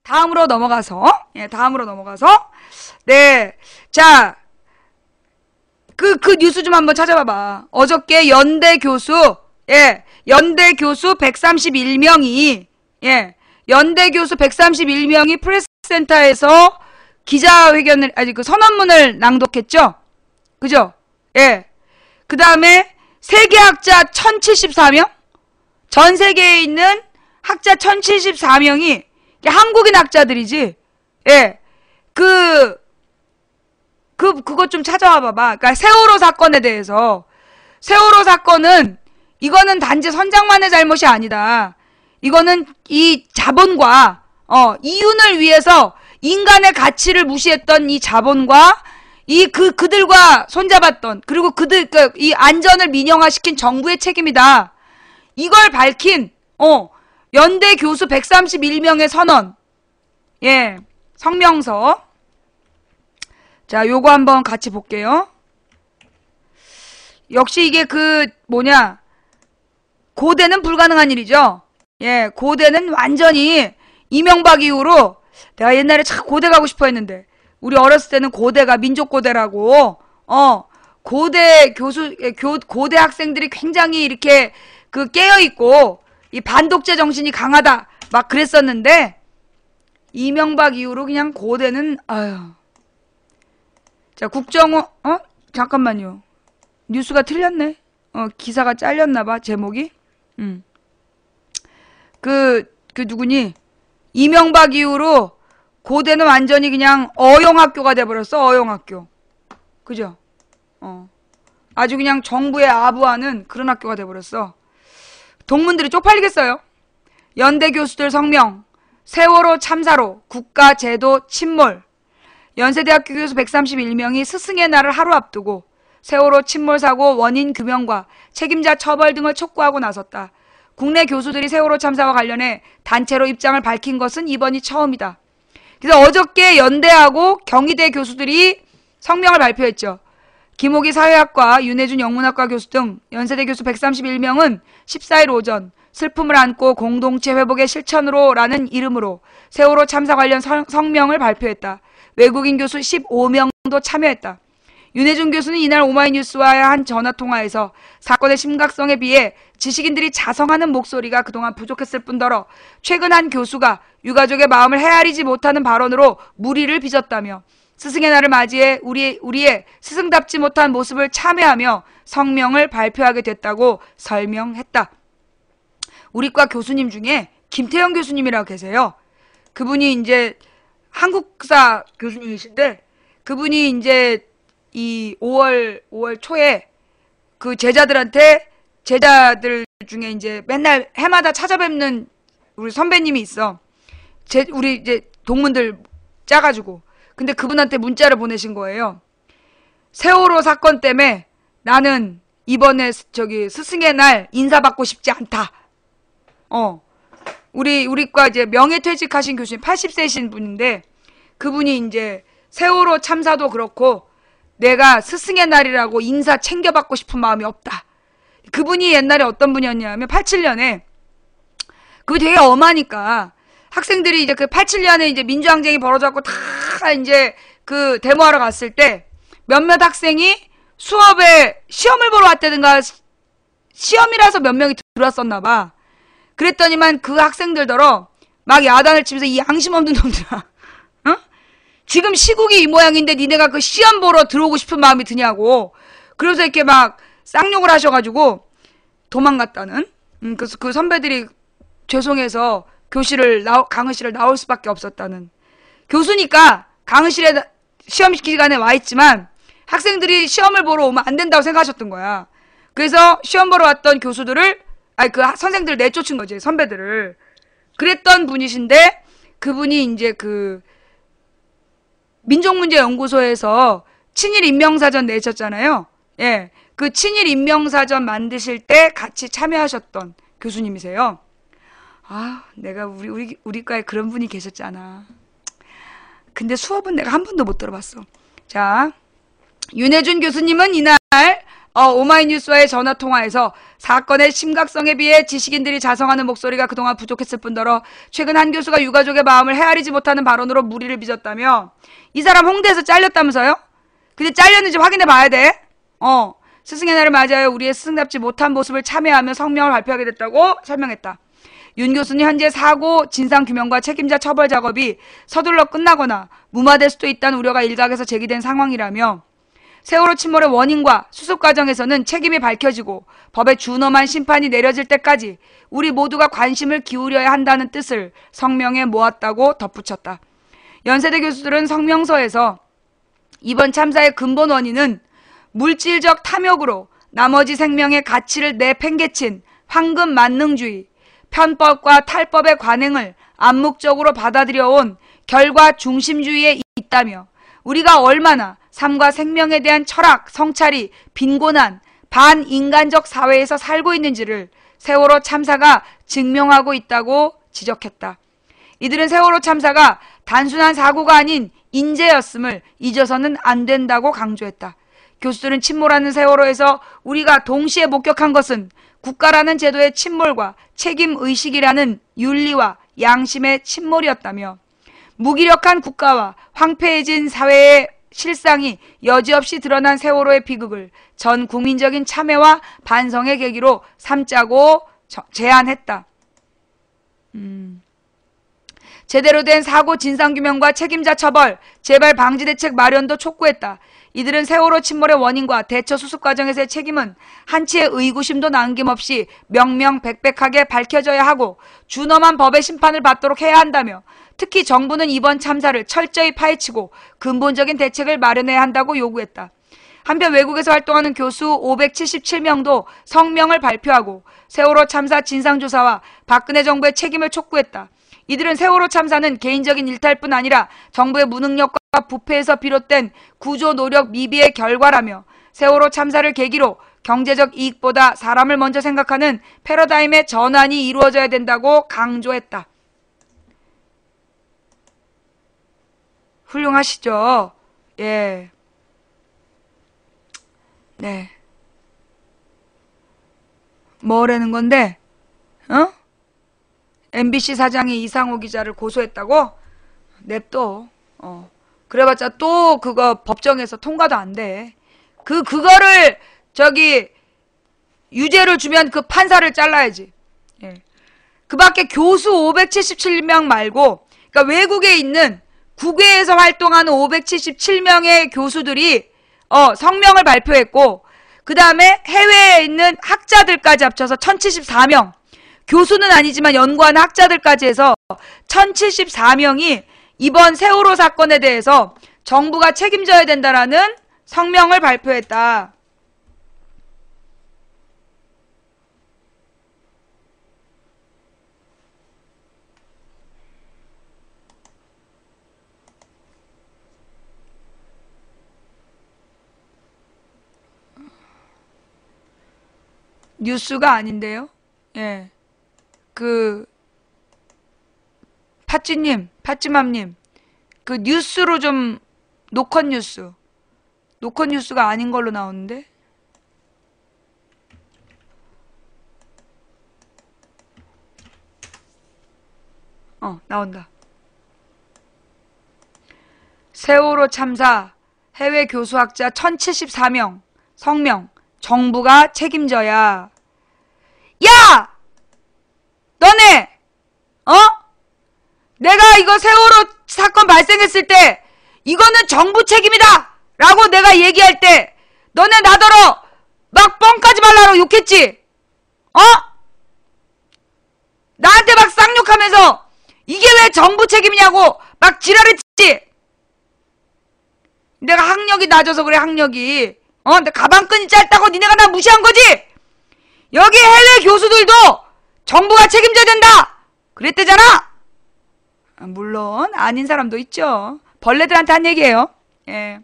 다음으로 넘어가서, 다음으로 넘어가서, 네. 자, 그 뉴스 좀 한번 찾아봐봐. 어저께 연대 교수 131명이, 연대 교수 131명이 프레스센터에서 기자회견을, 그 선언문을 낭독했죠? 그죠? 그 다음에 세계학자 1074명? 전 세계에 있는 학자 1074명이, 한국인 학자들이지, 그것 좀 찾아와 봐봐. 그러니까 세월호 사건에 대해서. 세월호 사건은, 이거는 단지 선장만의 잘못이 아니다. 이거는 이 자본과, 이윤을 위해서 인간의 가치를 무시했던 이 자본과, 그들과 손잡았던, 그리고 이 안전을 민영화시킨 정부의 책임이다. 이걸 밝힌, 연대 교수 131명의 선언. 성명서. 자, 요거 한번 같이 볼게요. 역시 이게 고대는 불가능한 일이죠. 고대는 완전히 이명박 이후로, 내가 옛날에 참 고대 가고 싶어 했는데, 우리 어렸을 때는 고대가 민족고대라고, 고대 고대 학생들이 굉장히 이렇게 깨어있고, 이 반독재 정신이 강하다, 막 그랬었는데, 이명박 이후로 그냥 고대는, 자, 잠깐만요. 뉴스가 틀렸네. 기사가 잘렸나봐, 제목이. 누구니? 이명박 이후로 고대는 완전히 그냥 어용학교가 돼버렸어, 어용학교. 그죠? 아주 그냥 정부에 아부하는 그런 학교가 돼버렸어. 동문들이 쪽팔리겠어요. 연대 교수들 성명. 세월호 참사로 국가 제도 침몰. 연세대학교 교수 131명이 스승의 날을 하루 앞두고 세월호 침몰 사고 원인 규명과 책임자 처벌 등을 촉구하고 나섰다. 국내 교수들이 세월호 참사와 관련해 단체로 입장을 밝힌 것은 이번이 처음이다. 그래서 어저께 연대하고 경희대 교수들이 성명을 발표했죠. 김옥희 사회학과, 윤혜준 영문학과 교수 등 연세대 교수 131명은 14일 오전 슬픔을 안고 공동체 회복의 실천으로 라는 이름으로 세월호 참사 관련 성명을 발표했다. 외국인 교수 15명도 참여했다. 윤혜준 교수는 이날 오마이뉴스와의 한 전화통화에서 사건의 심각성에 비해 지식인들이 자성하는 목소리가 그동안 부족했을 뿐더러 최근 한 교수가 유가족의 마음을 헤아리지 못하는 발언으로 무리를 빚었다며 스승의 날을 맞이해 우리의 스승답지 못한 모습을 참회하며 성명을 발표하게 됐다고 설명했다. 우리과 교수님 중에 김태형 교수님이라고 계세요. 그분이 이제 한국사 교수님이신데 그분이 이제 이 5월 초에 그 제자들 중에 이제 맨날 해마다 찾아뵙는 우리 선배님이 있어. 우리 이제 동문들 짜가지고. 근데 그분한테 문자를 보내신 거예요. 세월호 사건 때문에 나는 이번에 스승의 날 인사받고 싶지 않다. 우리과 이제 명예퇴직하신 교수님 80세신 분인데 그분이 이제 세월호 참사도 그렇고 내가 스승의 날이라고 인사 챙겨받고 싶은 마음이 없다. 그분이 옛날에 어떤 분이었냐면 87년에 그분이 되게 엄하니까 학생들이 이제 그 87년에 이제 민주항쟁이 벌어졌고 다 이제 그 데모하러 갔을 때 몇몇 학생이 수업에 시험을 보러 왔다든가 시험이라서 몇 명이 들어왔었나 봐. 그랬더니만 그 학생들더러 막 야단을 치면서 이 양심 없는 놈들아. 지금 시국이 이 모양인데 니네가 그 시험 보러 들어오고 싶은 마음이 드냐고. 그래서 이렇게 막 쌍욕을 하셔가지고 도망갔다는. 그래서 그 선배들이 죄송해서 강의실을 나올 수밖에 없었다는. 교수니까 강의실에 시험 기간에 와 있지만 학생들이 시험을 보러 오면 안 된다고 생각하셨던 거야. 그래서 시험 보러 왔던 교수들을 그 선생들을 내쫓은 거지, 선배들을. 그랬던 분이신데 그분이 이제 그 민족문제연구소에서 친일 인명사전 내셨잖아요. 예, 그 친일 인명사전 만드실 때 같이 참여하셨던 교수님이세요. 내가 우리과에 그런 분이 계셨잖아. 근데 수업은 내가 한 번도 못 들어봤어. 자, 윤혜준 교수님은 이날 오마이뉴스와의 전화통화에서 사건의 심각성에 비해 지식인들이 자성하는 목소리가 그동안 부족했을 뿐더러 최근 한 교수가 유가족의 마음을 헤아리지 못하는 발언으로 무리를 빚었다며. 이 사람 홍대에서 잘렸다면서요? 근데 잘렸는지 확인해 봐야 돼. 스승의 날을 맞이하여 우리의 스승답지 못한 모습을 참회하며 성명을 발표하게 됐다고 설명했다. 윤 교수는 현재 사고 진상규명과 책임자 처벌 작업이 서둘러 끝나거나 무마될 수도 있다는 우려가 일각에서 제기된 상황이라며, 세월호 침몰의 원인과 수습 과정에서는 책임이 밝혀지고 법에 준엄한 심판이 내려질 때까지 우리 모두가 관심을 기울여야 한다는 뜻을 성명에 모았다고 덧붙였다. 연세대 교수들은 성명서에서 이번 참사의 근본 원인은 물질적 탐욕으로 나머지 생명의 가치를 내팽개친 황금 만능주의, 편법과 탈법의 관행을 암묵적으로 받아들여온 결과 중심주의에 있다며, 우리가 얼마나 삶과 생명에 대한 철학, 성찰이 빈곤한 반인간적 사회에서 살고 있는지를 세월호 참사가 증명하고 있다고 지적했다. 이들은 세월호 참사가 단순한 사고가 아닌 인재였음을 잊어서는 안 된다고 강조했다. 교수들은 침몰하는 세월호에서 우리가 동시에 목격한 것은 국가라는 제도의 침몰과 책임의식이라는 윤리와 양심의 침몰이었다며, 무기력한 국가와 황폐해진 사회의 실상이 여지없이 드러난 세월호의 비극을 전 국민적인 참회와 반성의 계기로 삼자고 제안했다. 제대로 된 사고 진상규명과 책임자 처벌, 재발 방지 대책 마련도 촉구했다. 이들은 세월호 침몰의 원인과 대처 수습 과정에서의 책임은 한치의 의구심도 남김없이 명명백백하게 밝혀져야 하고 준엄한 법의 심판을 받도록 해야 한다며, 특히 정부는 이번 참사를 철저히 파헤치고 근본적인 대책을 마련해야 한다고 요구했다. 한편 외국에서 활동하는 교수 577명도 성명을 발표하고 세월호 참사 진상조사와 박근혜 정부의 책임을 촉구했다. 이들은 세월호 참사는 개인적인 일탈 뿐 아니라 정부의 무능력과 부패에서 비롯된 구조 노력 미비의 결과라며, 세월호 참사를 계기로 경제적 이익보다 사람을 먼저 생각하는 패러다임의 전환이 이루어져야 된다고 강조했다. 훌륭하시죠? 예. 네. 뭐라는 건데? MBC 사장이 이상호 기자를 고소했다고? 냅둬. 그래봤자 또 그거 법정에서 통과도 안 돼. 그거를 유죄를 주면 그 판사를 잘라야지. 예. 그 밖에 교수 577명 말고, 그러니까 외국에 있는 국외에서 활동하는 577명의 교수들이 성명을 발표했고, 그 다음에 해외에 있는 학자들까지 합쳐서 1074명, 교수는 아니지만 연구하는 학자들까지 해서 1074명이 이번 세월호 사건에 대해서 정부가 책임져야 된다라는 성명을 발표했다. 뉴스가 아닌데요? 예. 팥찌맘님, 그 뉴스로 좀, 노컷뉴스가 아닌 걸로 나오는데? 나온다. 세월호 참사 해외 교수학자 1074명 성명, 정부가 책임져야. 야! 너네! 내가 이거 세월호 사건 발생했을 때 이거는 정부 책임이다! 라고 내가 얘기할 때 너네 나더러 막 뻥까지 말라고 욕했지? 나한테 막 쌍욕하면서 이게 왜 정부 책임이냐고 막 지랄했지? 내가 학력이 낮아서 그래, 학력이. 내 가방끈이 짧다고 니네가 나 무시한 거지? 여기 해외 교수들도 정부가 책임져야 된다! 그랬대잖아! 물론 아닌 사람도 있죠. 벌레들한테 한 얘기예요. 예.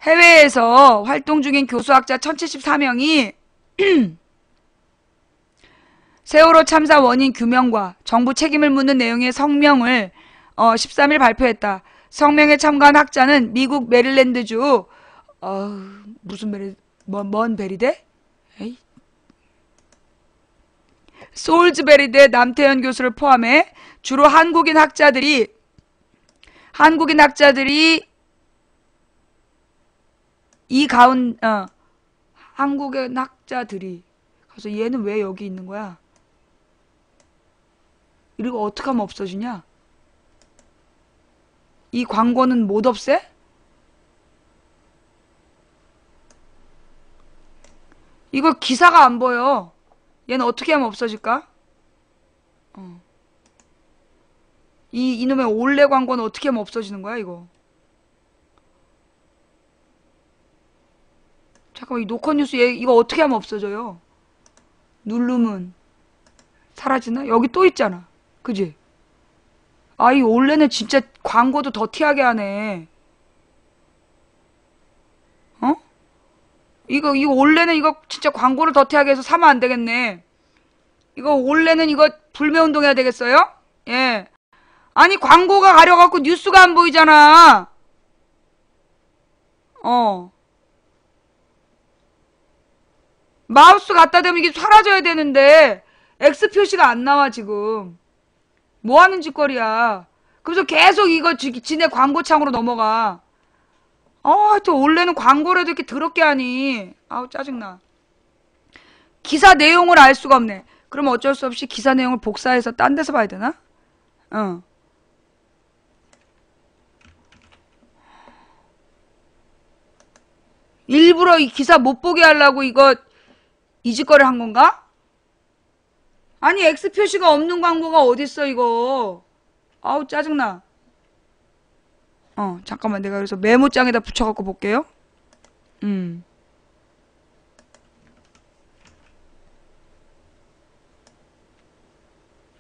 해외에서 활동 중인 교수학자 1074명이 세월호 참사 원인 규명과 정부 책임을 묻는 내용의 성명을 13일 발표했다. 성명에 참가한 학자는 미국 메릴랜드주 무슨 베리, 뭔 베리대? 에이. 솔즈베리대 남태현 교수를 포함해 주로 한국인 학자들이 한국인 학자들이 그래서 얘는 왜 여기 있는 거야? 이거 어떻게 하면 없어지냐? 이 광고는 못 없애? 이거 기사가 안 보여. 얘는 어떻게 하면 없어질까? 이놈의 올레 광고는 어떻게 하면 없어지는 거야, 이거? 잠깐만, 이 노컷뉴스 이거 어떻게 하면 없어져요? 누르면 사라지나? 여기 또 있잖아. 그지? 이 올레는 진짜 광고도 더 티하게 하네. 이거 올레는 이거 진짜 광고를 더 티하게 해서 사면 안 되겠네. 이거 올레는 이거 불매운동 해야 되겠어요? 예. 아니, 광고가 가려갖고 뉴스가 안 보이잖아. 마우스 갖다 대면 이게 사라져야 되는데 X 표시가 안 나와 지금. 뭐 하는 짓거리야. 그래서 계속 이거 지네 광고창으로 넘어가. 하여튼 원래는 광고라도 이렇게 더럽게 하니. 아우 짜증나. 기사 내용을 알 수가 없네. 그럼 어쩔 수 없이 기사 내용을 복사해서 딴 데서 봐야 되나? 일부러 이 기사 못 보게 하려고 이거 이 짓거리 한 건가? 아니 X 표시가 없는 광고가 어딨어 이거. 아우 짜증나. 잠깐만 내가 그래서 메모장에다 붙여갖고 볼게요.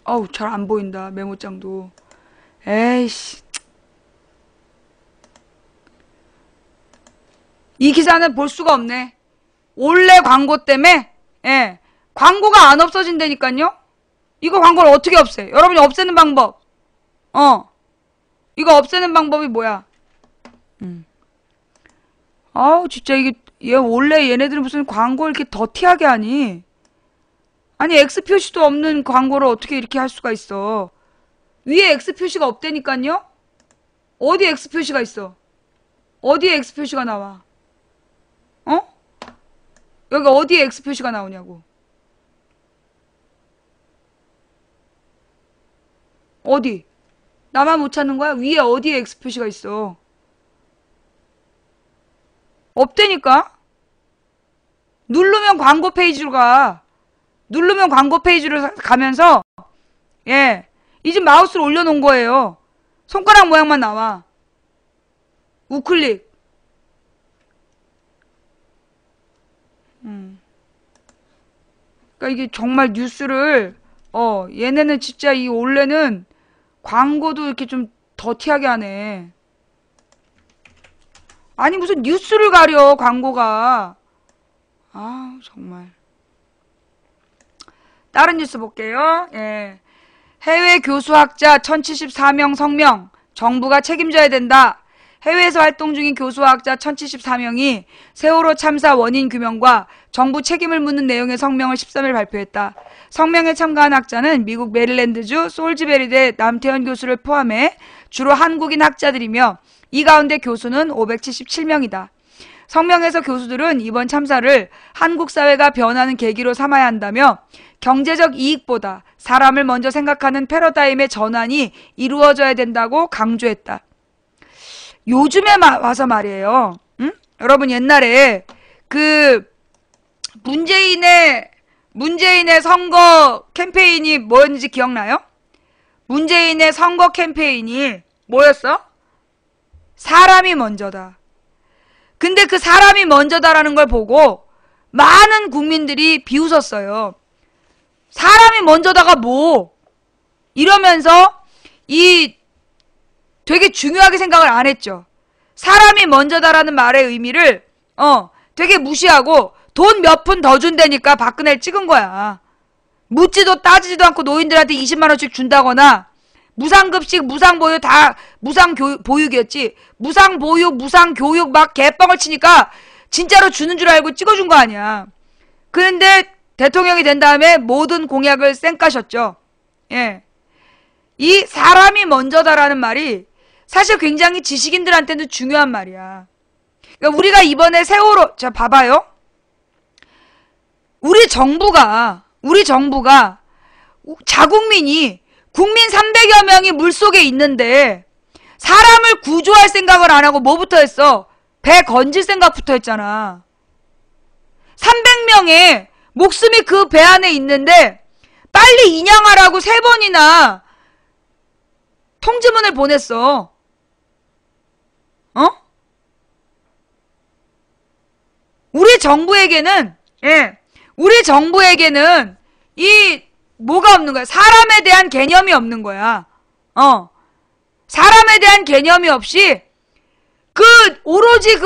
어우 잘 안 보인다 메모장도. 에이씨. 이 기사는 볼 수가 없네. 원래 광고 때문에 광고가 안 없어진다니까요. 이거 광고를 어떻게 없애? 여러분이 없애는 방법. 이거 없애는 방법이 뭐야? 아우 진짜 이게 원래 얘네들은 무슨 광고 이렇게 더티하게 하니? 아니 X 표시도 없는 광고를 어떻게 이렇게 할 수가 있어? 위에 X 표시가 없다니까요? 어디 X 표시가 있어? 어디에 X 표시가 나와? 여기 어디에 X 표시가 나오냐고. 어디? 나만 못 찾는 거야? 위에 어디에 X 표시가 있어? 없다니까? 누르면 광고 페이지로 가. 누르면 광고 페이지로 가면서 이 집 마우스를 올려놓은 거예요. 손가락 모양만 나와. 우클릭. 그러니까 이게 정말 뉴스를 얘네는 진짜 이 원래는 광고도 이렇게 좀 더티하게 하네. 아니 무슨 뉴스를 가려 광고가. 아 정말. 다른 뉴스 볼게요. 해외 교수학자 1074명 성명 정부가 책임져야 된다. 해외에서 활동 중인 교수학자 1074명이 세월호 참사 원인 규명과 정부 책임을 묻는 내용의 성명을 13일 발표했다. 성명에 참가한 학자는 미국 메릴랜드주 솔즈베리대 남태현 교수를 포함해 주로 한국인 학자들이며 이 가운데 교수는 577명이다. 성명에서 교수들은 이번 참사를 한국 사회가 변하는 계기로 삼아야 한다며 경제적 이익보다 사람을 먼저 생각하는 패러다임의 전환이 이루어져야 된다고 강조했다. 요즘에 와서 말이에요. 응? 여러분 옛날에 그 문재인의 선거 캠페인이 뭐였는지 기억나요? 문재인의 선거 캠페인이 뭐였어? 사람이 먼저다. 근데 그 사람이 먼저다라는 걸 보고 많은 국민들이 비웃었어요. 사람이 먼저다가 뭐? 이러면서 되게 중요하게 생각을 안 했죠. 사람이 먼저다라는 말의 의미를 되게 무시하고 돈 몇 푼 더 준다니까 박근혜를 찍은 거야. 묻지도 따지지도 않고 노인들한테 20만 원씩 준다거나 무상급식, 무상보육 다 무상보육이었지. 무상보육, 무상교육 막 개뻥을 치니까 진짜로 주는 줄 알고 찍어준 거 아니야. 그런데 대통령이 된 다음에 모든 공약을 쌩까셨죠. 예. 이 사람이 먼저다라는 말이 사실 굉장히 지식인들한테는 중요한 말이야. 그러니까 우리가 이번에 세월호, 자, 봐봐요. 우리 정부가 자국민이 국민 300여 명이 물속에 있는데 사람을 구조할 생각을 안 하고 뭐부터 했어? 배 건질 생각부터 했잖아. 300명의 목숨이 그 배 안에 있는데 빨리 인양하라고 3번이나 통지문을 보냈어. 어? 우리 정부에게는 이 뭐가 없는 거야? 사람에 대한 개념이 없는 거야. 사람에 대한 개념이 없이 오로지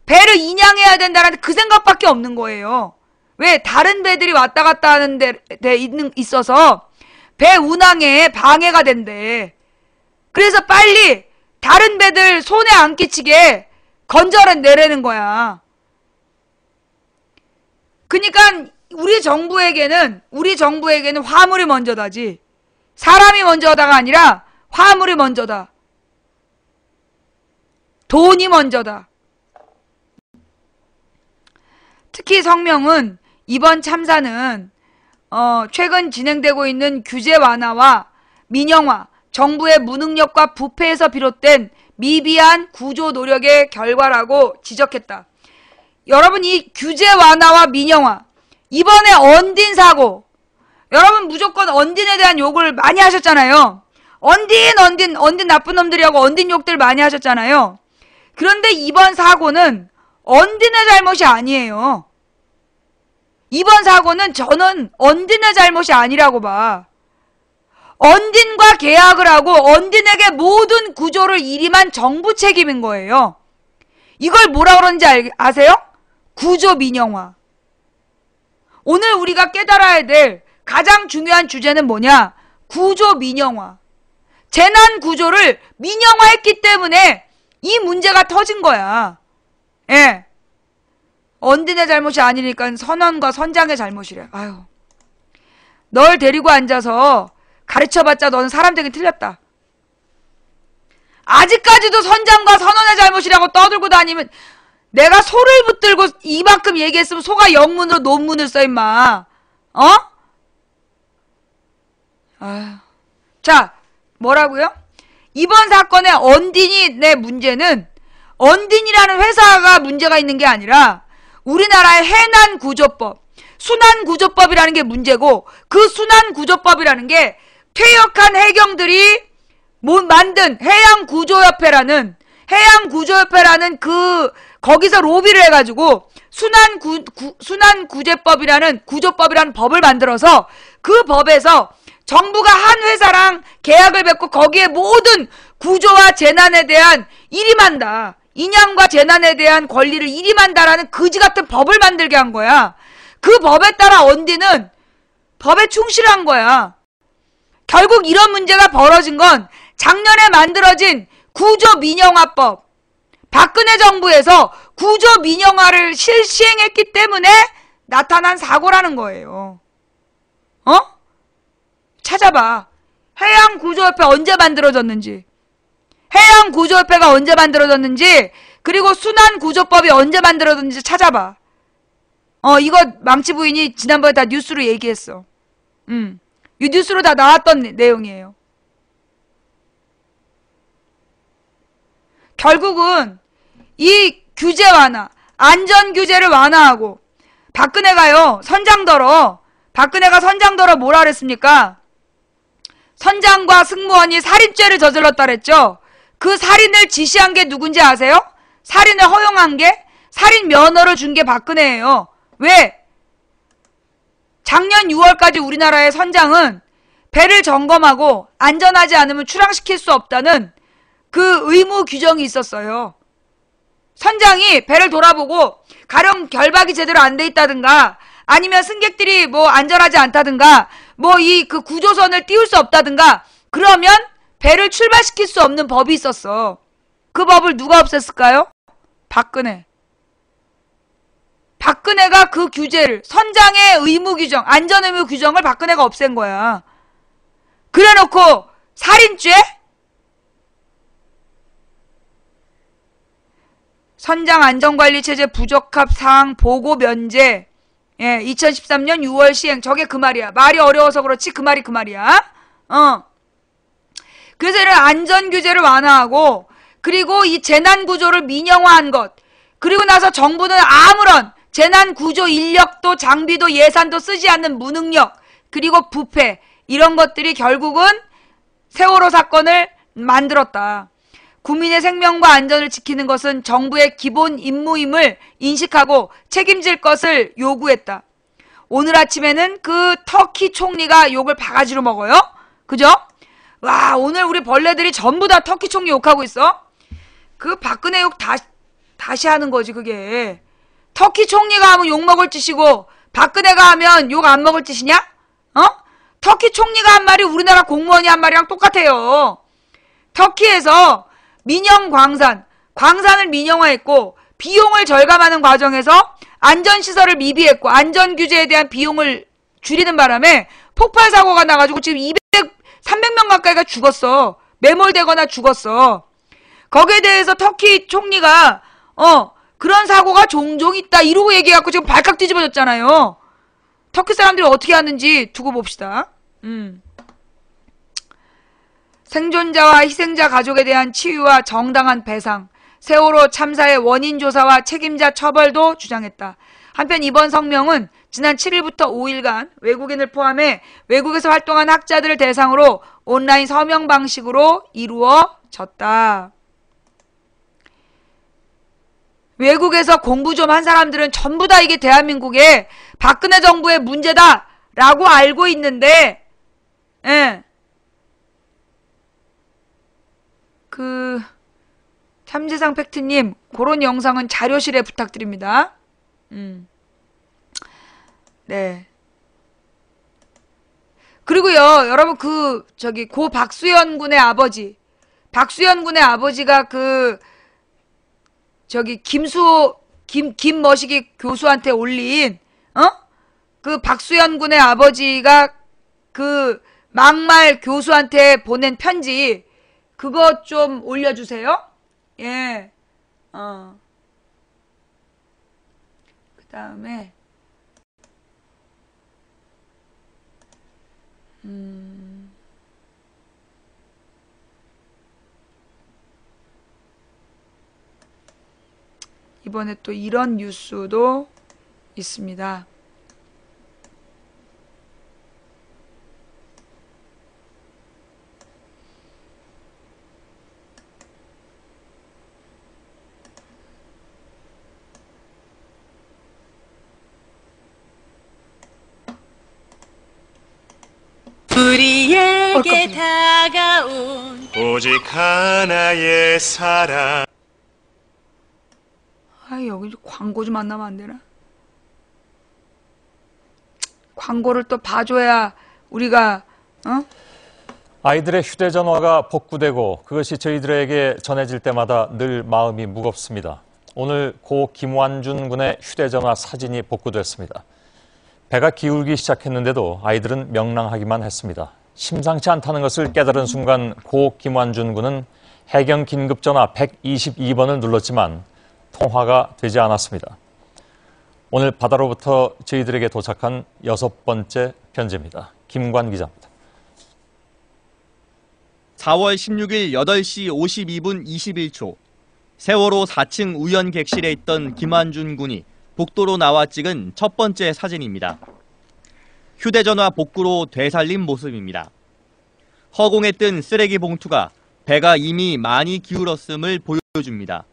배를 인양해야 된다는 그 생각밖에 없는 거예요. 왜? 다른 배들이 왔다 갔다 하는 데 있어서 배 운항에 방해가 된대. 그래서 빨리 다른 배들 손에 안 끼치게 건져내라는 거야. 그러니까 우리 정부에게는 화물이 먼저다지. 사람이 먼저다가 아니라 화물이 먼저다. 돈이 먼저다. 특히 성명은 이번 참사는 최근 진행되고 있는 규제 완화와 민영화, 정부의 무능력과 부패에서 비롯된 미비한 구조 노력의 결과라고 지적했다. 여러분, 이 규제 완화와 민영화, 이번에 언딘 사고, 여러분 무조건 언딘에 대한 욕을 많이 하셨잖아요. 언딘 나쁜 놈들이라고 언딘 욕들 많이 하셨잖아요. 그런데 이번 사고는 언딘의 잘못이 아니에요. 이번 사고는 저는 언딘의 잘못이 아니라고 봐. 언딘과 계약을 하고 언딘에게 모든 구조를 일임한 정부 책임인 거예요. 이걸 뭐라 그러는지 아세요? 구조 민영화. 오늘 우리가 깨달아야 될 가장 중요한 주제는 뭐냐? 구조 민영화. 재난 구조를 민영화했기 때문에 이 문제가 터진 거야. 예. 언딘의 잘못이 아니니까 선원과 선장의 잘못이래. 아유. 널 데리고 앉아서 가르쳐봤자 너는 사람 되긴 틀렸다. 아직까지도 선장과 선원의 잘못이라고 떠들고 다니면 내가 소를 붙들고 이만큼 얘기했으면 소가 영문으로 논문을 써 임마. 아유. 자, 뭐라고요? 이번 사건의 언딘의 문제는 언딘이라는 회사가 문제가 있는 게 아니라 우리나라의 해난구조법, 순환구조법이라는 게 문제고, 그 순환구조법이라는 게 퇴역한 해경들이 만든 해양구조협회라는 거기서 로비를 해가지고 순환구조법이라는 법을 만들어서 그 법에서 정부가 한 회사랑 계약을 맺고 거기에 모든 구조와 재난에 대한 일임한다. 인양과 재난에 대한 권리를 일임한다라는 거지 같은 법을 만들게 한 거야. 그 법에 따라 언디는 법에 충실한 거야. 결국 이런 문제가 벌어진 건 작년에 만들어진 구조민영화법. 박근혜 정부에서 구조민영화를 실시행했기 때문에 나타난 사고라는 거예요. 찾아봐. 해양구조협회 언제 만들어졌는지, 해양구조협회가 언제 만들어졌는지, 그리고 순환구조법이 언제 만들어졌는지 찾아봐. 이거 망치 부인이 지난번에 다 뉴스로 얘기했어. 이 뉴스로 다 나왔던 내용이에요. 결국은 이 규제 완화, 안전규제를 완화하고, 박근혜가 선장더러 뭐라 그랬습니까? 선장과 승무원이 살인죄를 저질렀다 그랬죠? 그 살인을 지시한 게 누군지 아세요? 살인을 허용한 게, 살인 면허를 준 게 박근혜예요. 왜? 작년 6월까지 우리나라의 선장은 배를 점검하고 안전하지 않으면 출항시킬 수 없다는 그 의무 규정이 있었어요. 선장이 배를 돌아보고 가령 결박이 제대로 안 돼 있다든가, 아니면 승객들이 뭐 안전하지 않다든가, 뭐 그 구조선을 띄울 수 없다든가, 그러면 배를 출발시킬 수 없는 법이 있었어. 그 법을 누가 없앴을까요? 박근혜. 박근혜가 그 규제를, 선장의 의무 규정, 안전의무 규정을 박근혜가 없앤 거야. 그래놓고 살인죄? 선장 안전관리체제 부적합 사항 보고 면제. 예, 2013년 6월 시행. 저게 그 말이야. 말이 어려워서 그렇지 그 말이 그 말이야. 그래서 이런 안전규제를 완화하고, 그리고 이 재난구조를 민영화한 것, 그리고 나서 정부는 아무런 재난구조 인력도 장비도 예산도 쓰지 않는 무능력, 그리고 부패, 이런 것들이 결국은 세월호 사건을 만들었다. 국민의 생명과 안전을 지키는 것은 정부의 기본 임무임을 인식하고 책임질 것을 요구했다. 오늘 아침에는 그 터키 총리가 욕을 바가지로 먹어요. 그죠? 와, 오늘 우리 벌레들이 전부 다 터키 총리 욕하고 있어. 그 박근혜 욕 다시 하는 거지 그게. 터키 총리가 하면 욕 먹을 짓이고 박근혜가 하면 욕 안 먹을 짓이냐? 터키 총리가 한 말이 우리나라 공무원이 한 말이랑 똑같아요. 터키에서 민영 광산을 민영화했고 비용을 절감하는 과정에서 안전시설을 미비했고 안전규제에 대한 비용을 줄이는 바람에 폭발 사고가 나가지고 지금 300명 가까이가 죽었어. 매몰되거나 죽었어. 거기에 대해서 터키 총리가 그런 사고가 종종 있다 이러고 얘기해갖고 지금 발칵 뒤집어졌잖아요. 터키 사람들이 어떻게 하는지 두고 봅시다. 생존자와 희생자 가족에 대한 치유와 정당한 배상, 세월호 참사의 원인 조사와 책임자 처벌도 주장했다. 한편 이번 성명은 지난 7일부터 5일간 외국인을 포함해 외국에서 활동한 학자들을 대상으로 온라인 서명 방식으로 이루어졌다. 외국에서 공부 좀 한 사람들은 전부 다 이게 대한민국의 박근혜 정부의 문제다라고 알고 있는데, 예. 참재상 팩트님, 그런 영상은 자료실에 부탁드립니다. 네. 그리고요, 여러분 고 박수현 군의 아버지가 김머식이 교수한테 올린, 그 박수현 군의 아버지가 그 막말 교수한테 보낸 편지, 그거 좀 올려주세요. 예. 그 다음에, 이번에 또 이런 뉴스도 있습니다. 우리에게 다가온 오직 하나의 사랑. 여기 광고 좀 안 나면 안 되나? 광고를 또 봐줘야 우리가 아이들의 휴대전화가 복구되고 그것이 저희들에게 전해질 때마다 늘 마음이 무겁습니다. 오늘 고 김완준 군의 휴대전화 사진이 복구됐습니다. 배가 기울기 시작했는데도 아이들은 명랑하기만 했습니다. 심상치 않다는 것을 깨달은 순간 고 김완준 군은 해경 긴급전화 122번을 눌렀지만 통화가 되지 않았습니다. 오늘 바다로부터 저희들에게 도착한 6번째 편지입니다. 김관 기자입니다. 4월 16일 8시 52분 21초 세월호 4층 우연 객실에 있던 김완준 군이 복도로 나와 찍은 첫 번째 사진입니다. 휴대전화 복구로 되살린 모습입니다. 허공에 뜬 쓰레기 봉투가 배가 이미 많이 기울었음을 보여줍니다.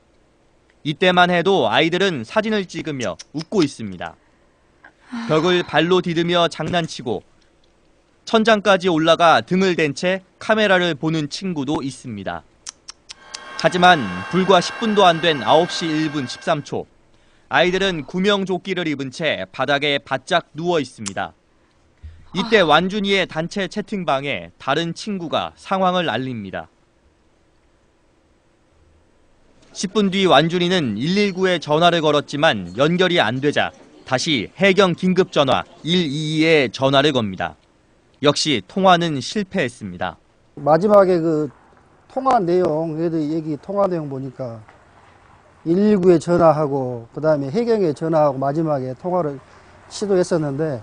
이때만 해도 아이들은 사진을 찍으며 웃고 있습니다. 벽을 발로 디디며 장난치고 천장까지 올라가 등을 댄 채 카메라를 보는 친구도 있습니다. 하지만 불과 10분도 안 된 9시 1분 13초 아이들은 구명조끼를 입은 채 바닥에 바짝 누워 있습니다. 이때 완준이의 단체 채팅방에 다른 친구가 상황을 알립니다. 10분 뒤 완준이는 119에 전화를 걸었지만 연결이 안 되자 다시 해경 긴급전화 122에 전화를 겁니다. 역시 통화는 실패했습니다. 마지막에 그 통화 내용, 얘기 통화 내용 보니까 119에 전화하고 그다음에 해경에 전화하고 마지막에 통화를 시도했었는데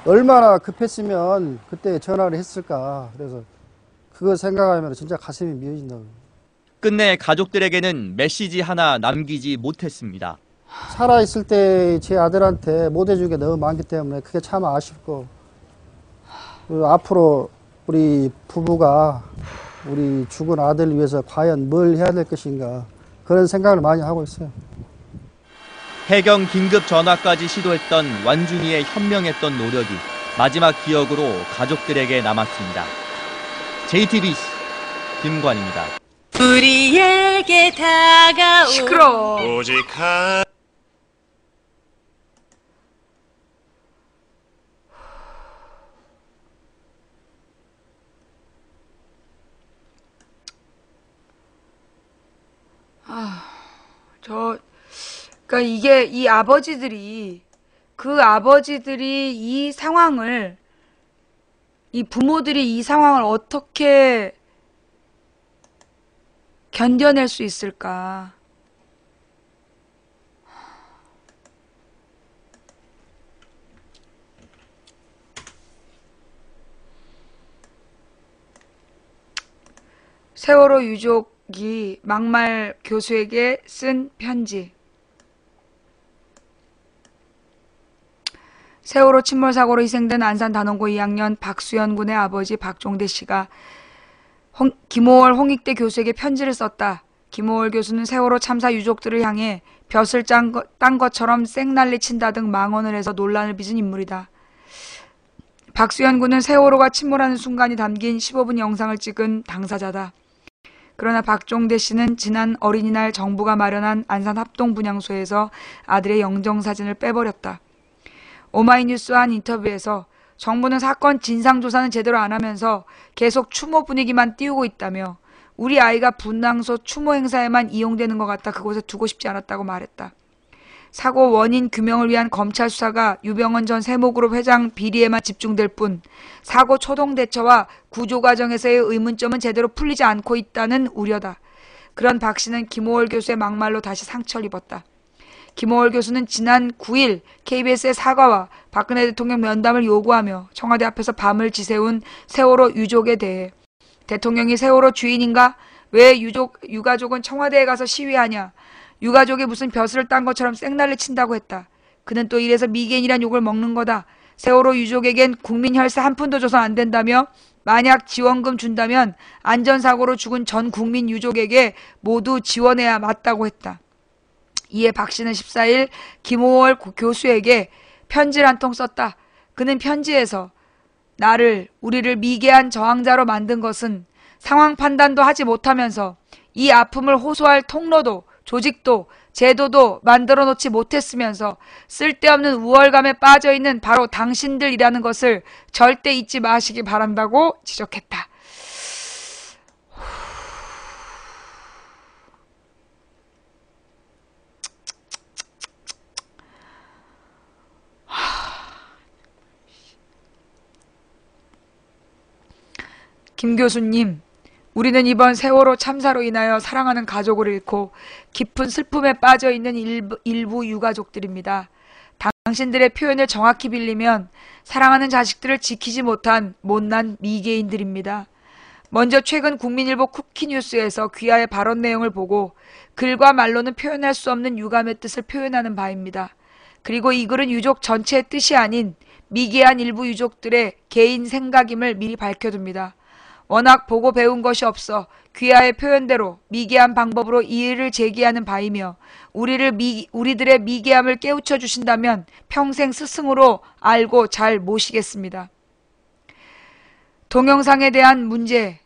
얼마나 급했으면 그때 전화를 했을까. 그래서 그거 생각하면 진짜 가슴이 미어진다고. 끝내 가족들에게는 메시지 하나 남기지 못했습니다. 살아있을 때 제 아들한테 못 해준 게 너무 많기 때문에 그게 참 아쉽고, 그리고 앞으로 우리 부부가 우리 죽은 아들을 위해서 과연 뭘 해야 될 것인가, 그런 생각을 많이 하고 있어요. 해경 긴급 전화까지 시도했던 완준이의 현명했던 노력이 마지막 기억으로 가족들에게 남았습니다. JTBC 김관입니다. 우리에게 다가온 시끄러. 오직 한 그러니까 이게 이 아버지들이 이 상황을, 이 부모들이 이 상황을 어떻게 견뎌낼 수 있을까? 세월호 유족이 막말 교수에게 쓴 편지. 세월호 침몰 사고로 희생된 안산 단원고 2학년 박수연 군의 아버지 박종대 씨가 김호월 홍익대 교수에게 편지를 썼다. 김호월 교수는 세월호 참사 유족들을 향해 벼슬 딴 것처럼 쌩난리 친다 등 망언을 해서 논란을 빚은 인물이다. 박수연 군은 세월호가 침몰하는 순간이 담긴 15분 영상을 찍은 당사자다. 그러나 박종대 씨는 지난 어린이날 정부가 마련한 안산 합동분향소에서 아들의 영정사진을 빼버렸다. 오마이뉴스와 한 인터뷰에서 정부는 사건 진상조사는 제대로 안 하면서 계속 추모 분위기만 띄우고 있다며 우리 아이가 분향소 추모 행사에만 이용되는 것 같다. 그곳에 두고 싶지 않았다고 말했다. 사고 원인 규명을 위한 검찰 수사가 유병헌 전 세모그룹 회장 비리에만 집중될 뿐 사고 초동 대처와 구조 과정에서의 의문점은 제대로 풀리지 않고 있다는 우려다. 그런 박 씨는 김호월 교수의 막말로 다시 상처를 입었다. 김호월 교수는 지난 9일 KBS의 사과와 박근혜 대통령 면담을 요구하며 청와대 앞에서 밤을 지새운 세월호 유족에 대해 대통령이 세월호 주인인가? 왜 유가족은 청와대에 가서 시위하냐? 유가족이 무슨 벼슬을 딴 것처럼 쌩난리 친다고 했다. 그는 또 이래서 미개인이란 욕을 먹는 거다. 세월호 유족에겐 국민 혈세 한 푼도 줘서 안 된다며 만약 지원금 준다면 안전사고로 죽은 전 국민 유족에게 모두 지원해야 맞다고 했다. 이에 박 씨는 14일 김호월 교수에게 편지를 한 통 썼다. 그는 편지에서 우리를 미개한 저항자로 만든 것은 상황 판단도 하지 못하면서 이 아픔을 호소할 통로도 조직도 제도도 만들어 놓지 못했으면서 쓸데없는 우월감에 빠져있는 바로 당신들이라는 것을 절대 잊지 마시기 바란다고 지적했다. 김 교수님, 우리는 이번 세월호 참사로 인하여 사랑하는 가족을 잃고 깊은 슬픔에 빠져있는 일부 유가족들입니다. 당신들의 표현을 정확히 빌리면 사랑하는 자식들을 지키지 못한 못난 미개인들입니다. 먼저 최근 국민일보 쿠키뉴스에서 귀하의 발언 내용을 보고 글과 말로는 표현할 수 없는 유감의 뜻을 표현하는 바입니다. 그리고 이 글은 유족 전체의 뜻이 아닌 미개한 일부 유족들의 개인 생각임을 미리 밝혀둡니다. 워낙 보고 배운 것이 없어 귀하의 표현대로 미개한 방법으로 이의를 제기하는 바이며 우리들의 미개함을 깨우쳐 주신다면 평생 스승으로 알고 잘 모시겠습니다. 동영상에 대한 문제.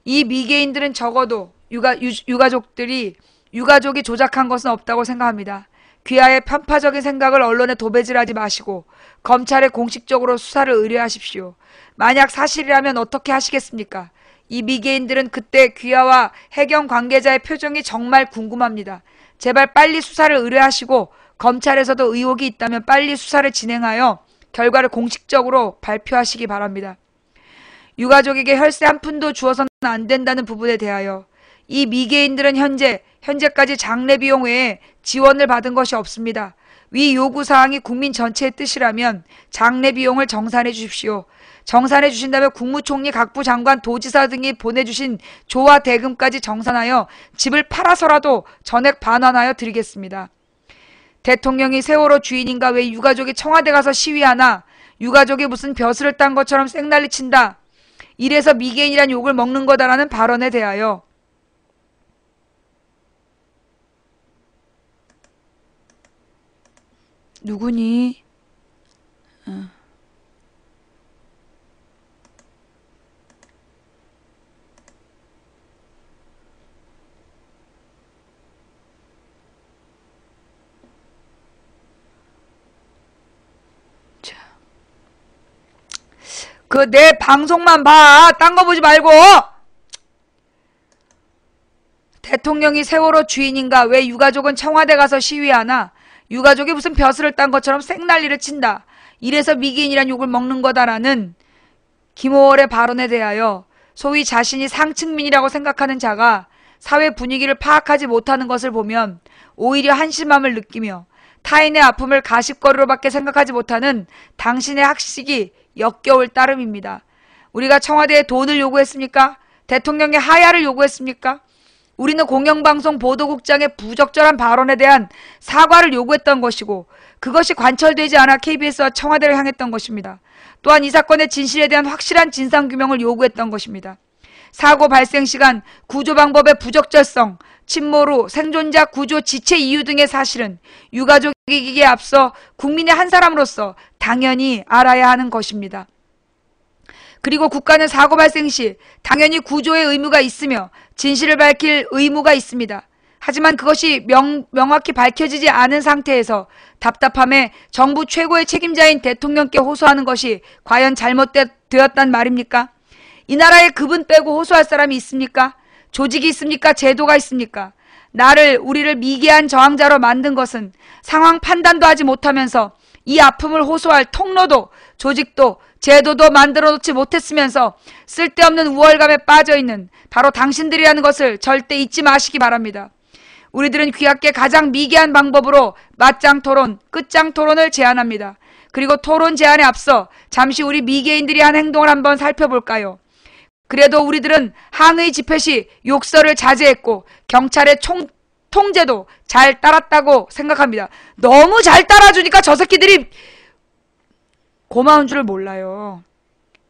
이 미개인들은 적어도 유가족이 조작한 것은 없다고 생각합니다. 귀하의 편파적인 생각을 언론에 도배질하지 마시고 검찰에 공식적으로 수사를 의뢰하십시오. 만약 사실이라면 어떻게 하시겠습니까? 이 미개인들은 그때 귀하와 해경 관계자의 표정이 정말 궁금합니다. 제발 빨리 수사를 의뢰하시고 검찰에서도 의혹이 있다면 빨리 수사를 진행하여 결과를 공식적으로 발표하시기 바랍니다. 유가족에게 혈세 한 푼도 주어서는 안 된다는 부분에 대하여 이 미개인들은 현재까지 장례 비용 외에 지원을 받은 것이 없습니다. 위 요구사항이 국민 전체의 뜻이라면 장례 비용을 정산해 주십시오. 정산해 주신다면 국무총리, 각부 장관, 도지사 등이 보내주신 조와 대금까지 정산하여 집을 팔아서라도 전액 반환하여 드리겠습니다. 대통령이 세월호 주인인가 왜 유가족이 청와대 가서 시위하나 유가족이 무슨 벼슬을 딴 것처럼 쌩난리 친다. 이래서 미개인이란 욕을 먹는 거다라는 발언에 대하여 누구니? 그 내 방송만 봐. 딴 거 보지 말고. 대통령이 세월호 주인인가 왜 유가족은 청와대 가서 시위하나 유가족이 무슨 벼슬을 딴 것처럼 생난리를 친다. 이래서 미개인이란 욕을 먹는 거다라는 김호월의 발언에 대하여 소위 자신이 상층민이라고 생각하는 자가 사회 분위기를 파악하지 못하는 것을 보면 오히려 한심함을 느끼며 타인의 아픔을 가십거리로밖에 생각하지 못하는 당신의 학식이 역겨울 따름입니다. 우리가 청와대에 돈을 요구했습니까? 대통령의 하야를 요구했습니까? 우리는 공영방송 보도국장의 부적절한 발언에 대한 사과를 요구했던 것이고 그것이 관철되지 않아 KBS와 청와대를 향했던 것입니다. 또한 이 사건의 진실에 대한 확실한 진상규명을 요구했던 것입니다. 사고 발생 시간, 구조 방법의 부적절성, 침몰 후 생존자 구조 지체 이유 등의 사실은 유가족이기에 앞서 국민의 한 사람으로서 당연히 알아야 하는 것입니다. 그리고 국가는 사고 발생 시 당연히 구조의 의무가 있으며 진실을 밝힐 의무가 있습니다. 하지만 그것이 명확히 밝혀지지 않은 상태에서 답답함에 정부 최고의 책임자인 대통령께 호소하는 것이 과연 잘못되었단 말입니까? 이 나라에 그분 빼고 호소할 사람이 있습니까? 조직이 있습니까? 제도가 있습니까? 우리를 미개한 저항자로 만든 것은 상황 판단도 하지 못하면서 이 아픔을 호소할 통로도 조직도 제도도 만들어 놓지 못했으면서 쓸데없는 우월감에 빠져있는 바로 당신들이라는 것을 절대 잊지 마시기 바랍니다. 우리들은 귀하께 가장 미개한 방법으로 맞짱 토론, 끝장 토론을 제안합니다. 그리고 토론 제안에 앞서 잠시 우리 미개인들이 한 행동을 한번 살펴볼까요? 그래도 우리들은 항의 집회 시 욕설을 자제했고 경찰의 통제도 잘 따랐다고 생각합니다. 너무 잘 따라주니까 저 새끼들이 고마운 줄을 몰라요.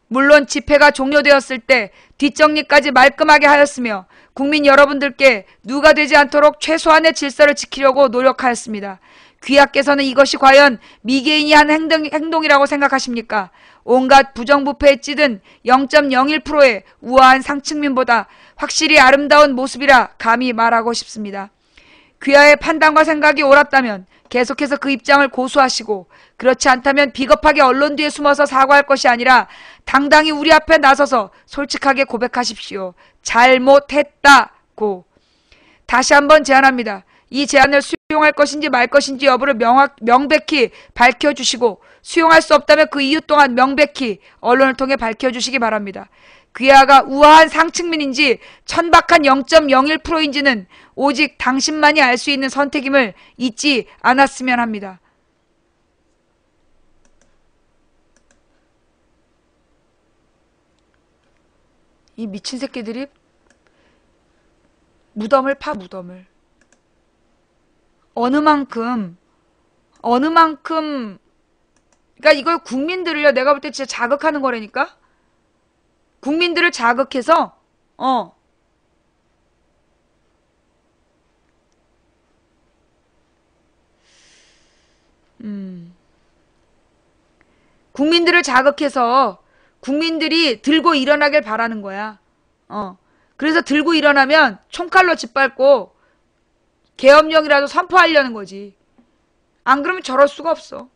물론 집회가 종료되었을 때 뒷정리까지 말끔하게 하였으며 국민 여러분들께 누가 되지 않도록 최소한의 질서를 지키려고 노력하였습니다. 귀하께서는 이것이 과연 미개인이 한 행동이라고 생각하십니까? 온갖 부정부패에 찌든 0.01%의 우아한 상층민보다 확실히 아름다운 모습이라 감히 말하고 싶습니다. 귀하의 판단과 생각이 옳았다면 계속해서 그 입장을 고수하시고 그렇지 않다면 비겁하게 언론 뒤에 숨어서 사과할 것이 아니라 당당히 우리 앞에 나서서 솔직하게 고백하십시오. 잘못했다고. 다시 한번 제안합니다. 이 제안을 수용할 것인지 말 것인지 여부를 명백히 밝혀주시고 수용할 수 없다면 그 이유 또한 명백히 언론을 통해 밝혀주시기 바랍니다. 귀하가 우아한 상층민인지 천박한 0.01%인지는 오직 당신만이 알 수 있는 선택임을 잊지 않았으면 합니다. 이 미친 새끼들이 무덤을 파 무덤을. 어느 만큼 그러니까 이걸 국민들을요 내가 볼 때 진짜 자극하는 거라니까. 국민들을 자극해서 국민들을 자극해서 국민들이 들고 일어나길 바라는 거야. 그래서 들고 일어나면 총칼로 짓밟고 계엄령이라도 선포하려는 거지. 안 그러면 저럴 수가 없어.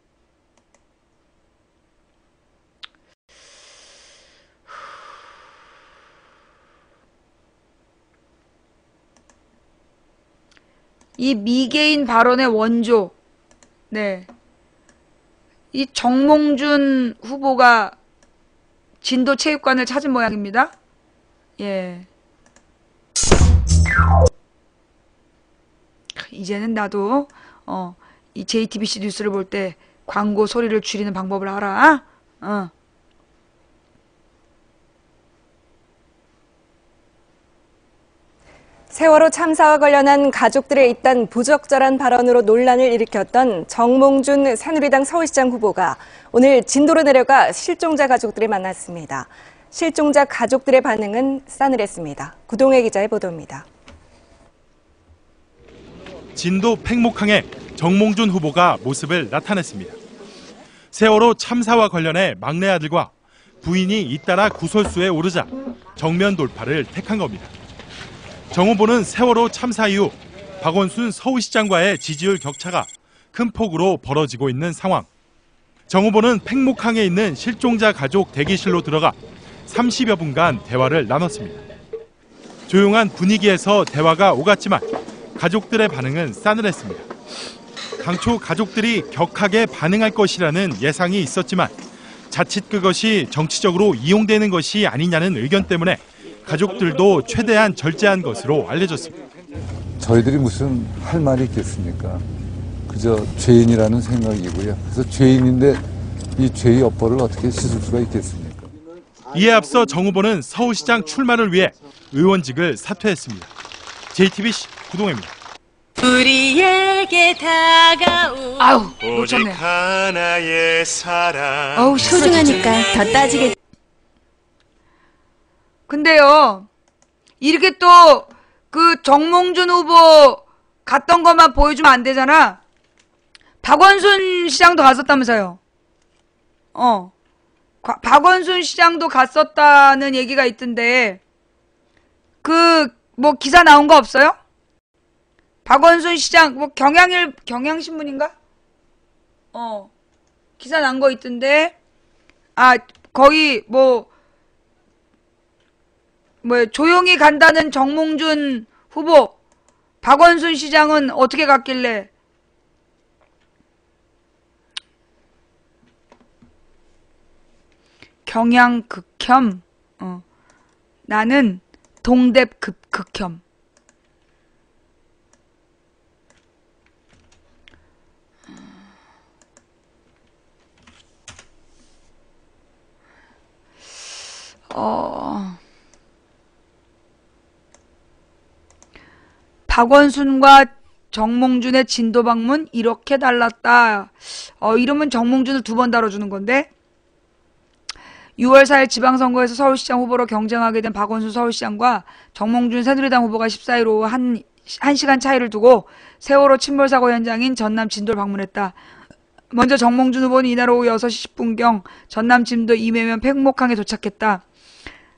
이 미개인 발언의 원조, 네, 이 정몽준 후보가 진도체육관을 찾은 모양입니다. 예. 이제는 나도 이 JTBC 뉴스를 볼 때 광고 소리를 줄이는 방법을 알아. 세월호 참사와 관련한 가족들의 잇단 부적절한 발언으로 논란을 일으켰던 정몽준 새누리당 서울시장 후보가 오늘 진도로 내려가 실종자 가족들을 만났습니다. 실종자 가족들의 반응은 싸늘했습니다. 구동혜 기자의 보도입니다. 진도 팽목항에 정몽준 후보가 모습을 나타냈습니다. 세월호 참사와 관련해 막내 아들과 부인이 잇따라 구설수에 오르자 정면 돌파를 택한 겁니다. 정 후보는 세월호 참사 이후 박원순 서울시장과의 지지율 격차가 큰 폭으로 벌어지고 있는 상황. 정 후보는 팽목항에 있는 실종자 가족 대기실로 들어가 30여 분간 대화를 나눴습니다. 조용한 분위기에서 대화가 오갔지만 가족들의 반응은 싸늘했습니다. 당초 가족들이 격하게 반응할 것이라는 예상이 있었지만 자칫 그것이 정치적으로 이용되는 것이 아니냐는 의견 때문에 가족들도 최대한 절제한 것으로 알려졌습니다. 저희들이 무슨 할 말이 있겠습니까? 그저 죄인이라는 생각이고요. 그래서 죄인인데 이 죄의 여벌을 어떻게 씻을 수가 있겠습니까? 이에 앞서 정 후보는 서울시장 출마를 위해 의원직을 사퇴했습니다. JTBC 구동혜입니다. 우리에게 다가온 아우, 오직 놓쳤네. 하나의 사랑. 어우, 소중하니까 더 따지게. 근데요, 이렇게 또 그 정몽준 후보 갔던 것만 보여주면 안 되잖아. 박원순 시장도 갔었다면서요. 박원순 시장도 갔었다는 얘기가 있던데, 뭐 기사 나온 거 없어요? 박원순 시장, 뭐 경향신문인가? 기사 난 거 있던데, 거의 조용히 간다는 정몽준 후보, 박원순 시장은 어떻게 갔길래? 경양 극혐, 나는 동대 극혐. 박원순과 정몽준의 진도 방문 이렇게 달랐다. 이러면 정몽준을 2번 다뤄주는 건데. 6월 4일 지방선거에서 서울시장 후보로 경쟁하게 된 박원순 서울시장과 정몽준 새누리당 후보가 14일 오후 1시간 차이를 두고 세월호 침몰사고 현장인 전남 진도를 방문했다. 먼저 정몽준 후보는 이날 오후 6시 10분경 전남 진도 이매면 팽목항에 도착했다.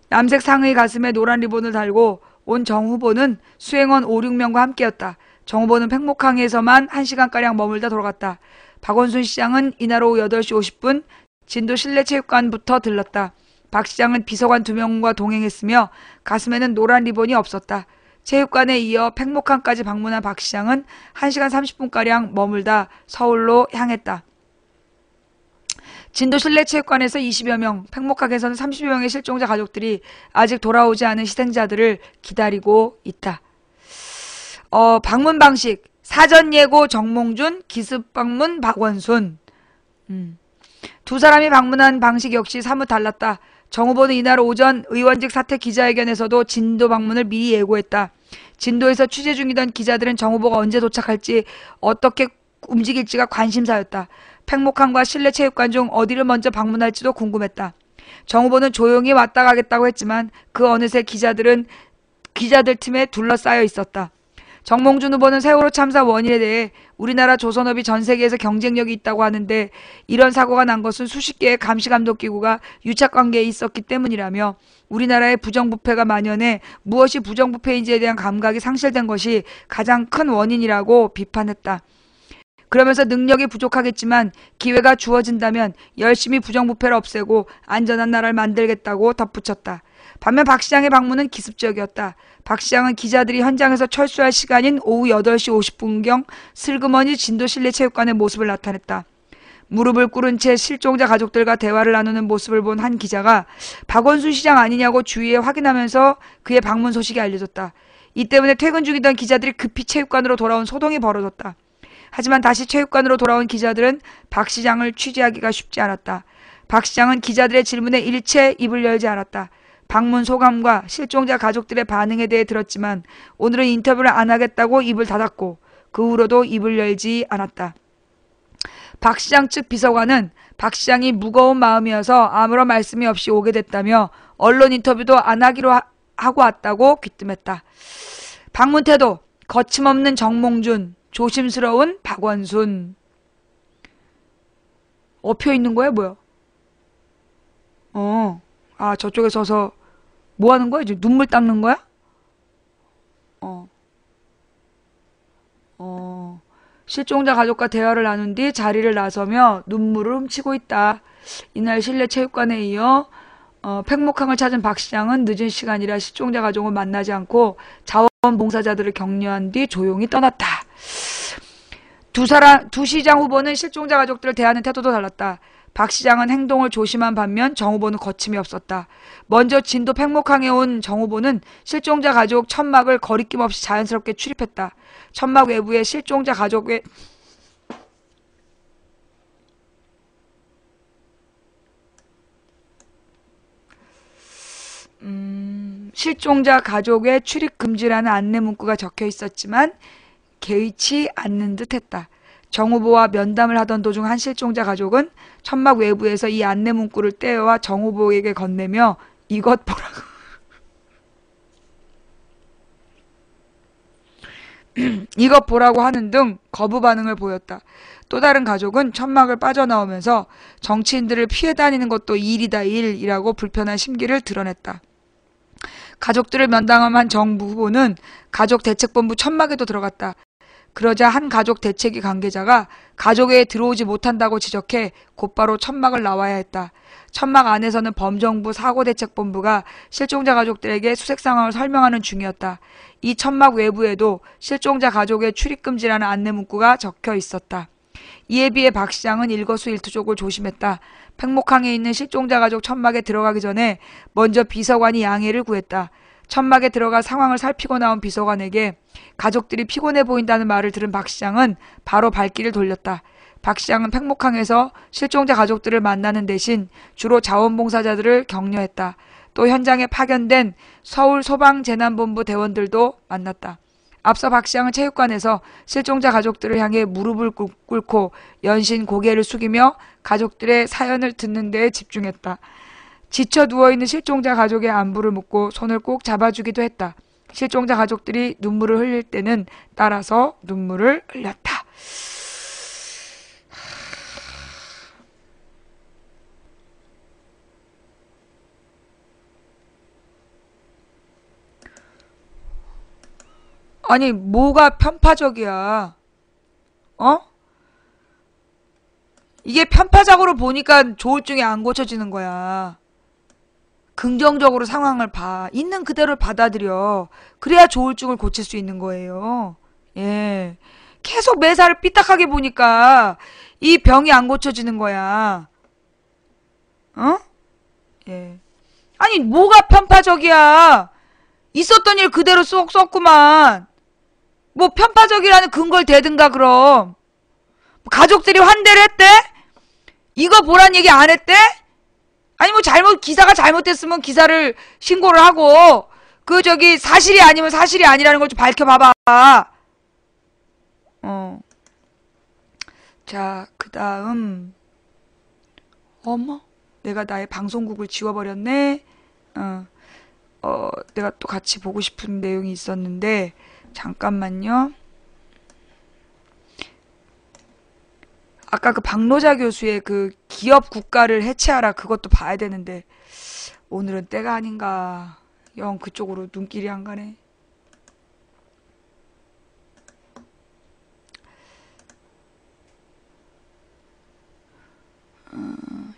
남색 상의 가슴에 노란 리본을 달고 온 정 후보는 수행원 5, 6명과 함께였다. 정 후보는 팽목항에서만 1시간가량 머물다 돌아갔다. 박원순 시장은 이날 오후 8시 50분 진도 실내체육관부터 들렀다. 박 시장은 비서관 2명과 동행했으며 가슴에는 노란 리본이 없었다. 체육관에 이어 팽목항까지 방문한 박 시장은 1시간 30분가량 머물다 서울로 향했다. 진도 실내체육관에서 20여 명, 팽목항에서는 30여 명의 실종자 가족들이 아직 돌아오지 않은 희생자들을 기다리고 있다. 방문 방식, 사전 예고 정몽준, 기습 방문 박원순. 두 사람이 방문한 방식 역시 사뭇 달랐다. 정 후보는 이날 오전 의원직 사퇴 기자회견에서도 진도 방문을 미리 예고했다. 진도에서 취재 중이던 기자들은 정 후보가 언제 도착할지, 어떻게 움직일지가 관심사였다. 팽목항과 실내체육관 중 어디를 먼저 방문할지도 궁금했다. 정 후보는 조용히 왔다 가겠다고 했지만 그 어느새 기자들 팀에 둘러싸여 있었다. 정몽준 후보는 세월호 참사 원인에 대해 우리나라 조선업이 전 세계에서 경쟁력이 있다고 하는데 이런 사고가 난 것은 수십 개의 감시감독기구가 유착관계에 있었기 때문이라며 우리나라의 부정부패가 만연해 무엇이 부정부패인지에 대한 감각이 상실된 것이 가장 큰 원인이라고 비판했다. 그러면서 능력이 부족하겠지만 기회가 주어진다면 열심히 부정부패를 없애고 안전한 나라를 만들겠다고 덧붙였다. 반면 박 시장의 방문은 기습적이었다. 박 시장은 기자들이 현장에서 철수할 시간인 오후 8시 50분경 슬그머니 진도 실내체육관의 모습을 나타냈다. 무릎을 꿇은 채 실종자 가족들과 대화를 나누는 모습을 본 한 기자가 박원순 시장 아니냐고 주위에 확인하면서 그의 방문 소식이 알려졌다. 이 때문에 퇴근 중이던 기자들이 급히 체육관으로 돌아온 소동이 벌어졌다. 하지만 다시 체육관으로 돌아온 기자들은 박 시장을 취재하기가 쉽지 않았다. 박 시장은 기자들의 질문에 일체 입을 열지 않았다. 방문 소감과 실종자 가족들의 반응에 대해 들었지만 오늘은 인터뷰를 안 하겠다고 입을 닫았고 그 후로도 입을 열지 않았다. 박 시장 측 비서관은 박 시장이 무거운 마음이어서 아무런 말씀이 없이 오게 됐다며 언론 인터뷰도 안 하기로 하고 왔다고 귀뜸했다. 방문 태도, 거침없는 정몽준, 조심스러운 박원순. 엎혀 있는 거야, 뭐야? 저쪽에 서서 뭐 하는 거야? 지금 눈물 닦는 거야? 실종자 가족과 대화를 나눈 뒤 자리를 나서며 눈물을 훔치고 있다. 이날 실내 체육관에 이어 팽목항을 찾은 박 시장은 늦은 시간이라 실종자 가족을 만나지 않고 자원봉사자들을 격려한 뒤 조용히 떠났다. 두 시장 후보는 실종자 가족들을 대하는 태도도 달랐다. 박 시장은 행동을 조심한 반면 정 후보는 거침이 없었다. 먼저 진도 팽목항에 온 정 후보는 실종자 가족 천막을 거리낌 없이 자연스럽게 출입했다. 천막 외부에 실종자 가족의 실종자 가족의 출입 금지라는 안내 문구가 적혀 있었지만 개의치 않는 듯했다. 정 후보와 면담을 하던 도중 한 실종자 가족은 천막 외부에서 이 안내 문구를 떼어와 정 후보에게 건네며 이것 보라고 이것 보라고 하는 등 거부 반응을 보였다. 또 다른 가족은 천막을 빠져나오면서 정치인들을 피해 다니는 것도 일이다 일이라고 불편한 심기를 드러냈다. 가족들을 면담한 정부 후보는 가족대책본부 천막에도 들어갔다. 그러자 한 가족 대책위 관계자가 가족에 들어오지 못한다고 지적해 곧바로 천막을 나와야 했다. 천막 안에서는 범정부 사고대책본부가 실종자 가족들에게 수색 상황을 설명하는 중이었다. 이 천막 외부에도 실종자 가족의 출입금지라는 안내 문구가 적혀 있었다. 이에 비해 박 시장은 일거수일투족을 조심했다. 팽목항에 있는 실종자 가족 천막에 들어가기 전에 먼저 비서관이 양해를 구했다. 천막에 들어가 상황을 살피고 나온 비서관에게 가족들이 피곤해 보인다는 말을 들은 박 시장은 바로 발길을 돌렸다. 박 시장은 팽목항에서 실종자 가족들을 만나는 대신 주로 자원봉사자들을 격려했다. 또 현장에 파견된 서울소방재난본부 대원들도 만났다. 앞서 박 시장은 체육관에서 실종자 가족들을 향해 무릎을 꿇고 연신 고개를 숙이며 가족들의 사연을 듣는 데에 집중했다. 지쳐 누워있는 실종자 가족의 안부를 묻고 손을 꼭 잡아주기도 했다. 실종자 가족들이 눈물을 흘릴 때는 따라서 눈물을 흘렸다. 아니, 뭐가 편파적이야? 이게 편파적으로 보니까 조울증이 안 고쳐지는 거야. 긍정적으로 상황을 봐. 있는 그대로 받아들여. 그래야 조울증을 고칠 수 있는 거예요. 예. 계속 매사를 삐딱하게 보니까 이 병이 안 고쳐지는 거야. 예. 아니, 뭐가 편파적이야? 있었던 일 그대로 쏙 썼구만. 뭐 편파적이라는 근거를 대든가 그럼. 가족들이 환대를 했대? 이거 보란 얘기 안 했대? 아니 뭐 기사가 잘못됐으면 기사를 신고를 하고 사실이 아니면 사실이 아니라는 걸 좀 밝혀봐봐. 자, 그 다음 어머, 내가 나의 방송국을 지워버렸네. 내가 또 같이 보고 싶은 내용이 있었는데 잠깐만요. 아까 그 박노자 교수의 그 기업 국가를 해체하라 그것도 봐야 되는데 오늘은 때가 아닌가. 영 그쪽으로 눈길이 안 가네.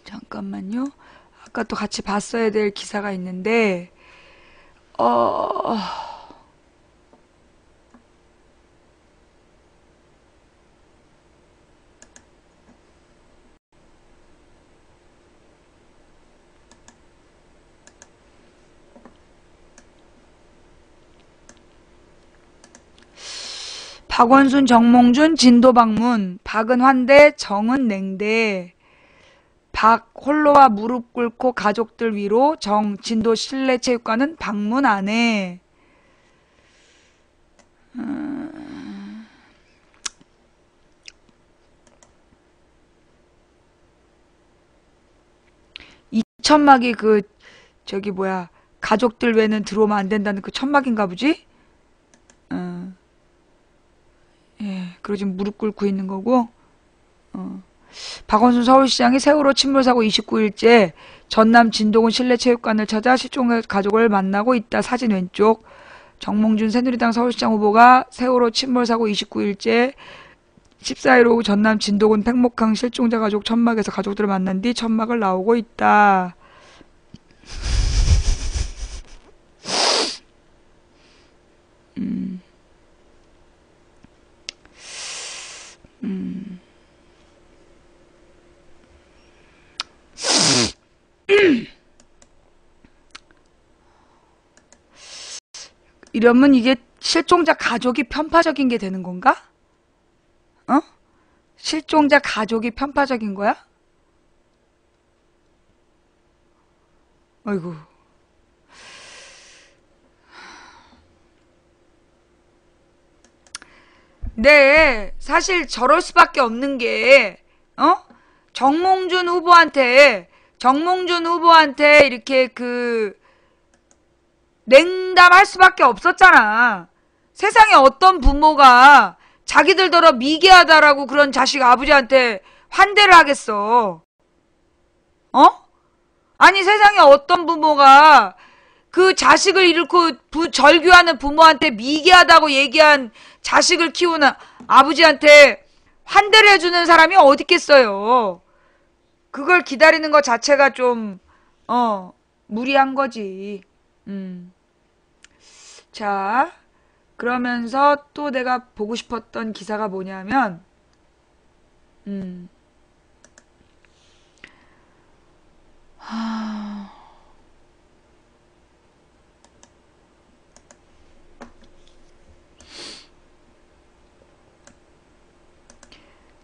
잠깐만요. 아까 또 같이 봤어야 될 기사가 있는데, 박원순, 정몽준, 진도 방문, 박은 환대, 정은 냉대. 박 홀로와 무릎 꿇고 가족들 위로, 정 진도 실내체육관은 방문 안 해. 2천막이 그 저기 뭐야 가족들 외에는 들어오면 안 된다는 그 천막인가 보지? 예, 그리고 지금 무릎 꿇고 있는 거고. 박원순 서울시장이 세월호 침몰 사고 29일째 전남 진도군 실내체육관을 찾아 실종 가족을 만나고 있다. 사진 왼쪽. 정몽준 새누리당 서울시장 후보가 세월호 침몰 사고 29일째 14일 오후 전남 진도군 팽목항 실종자 가족 천막에서 가족들을 만난 뒤 천막을 나오고 있다. 이러면 이게 실종자 가족이 편파적인 게 되는 건가? 실종자 가족이 편파적인 거야? 아이고. 네, 사실 저럴 수밖에 없는 게, 정몽준 후보한테 이렇게 냉담할 수밖에 없었잖아. 세상에 어떤 부모가 자기들더러 미개하다라고 그런 자식 아버지한테 환대를 하겠어. 아니 세상에 어떤 부모가 그 자식을 잃고 절규하는 부모한테 미개하다고 얘기한 자식을 키우는 아버지한테 환대를 해주는 사람이 어디 있겠어요. 그걸 기다리는 것 자체가 좀 무리한 거지. 자, 그러면서 또 내가 보고 싶었던 기사가 뭐냐면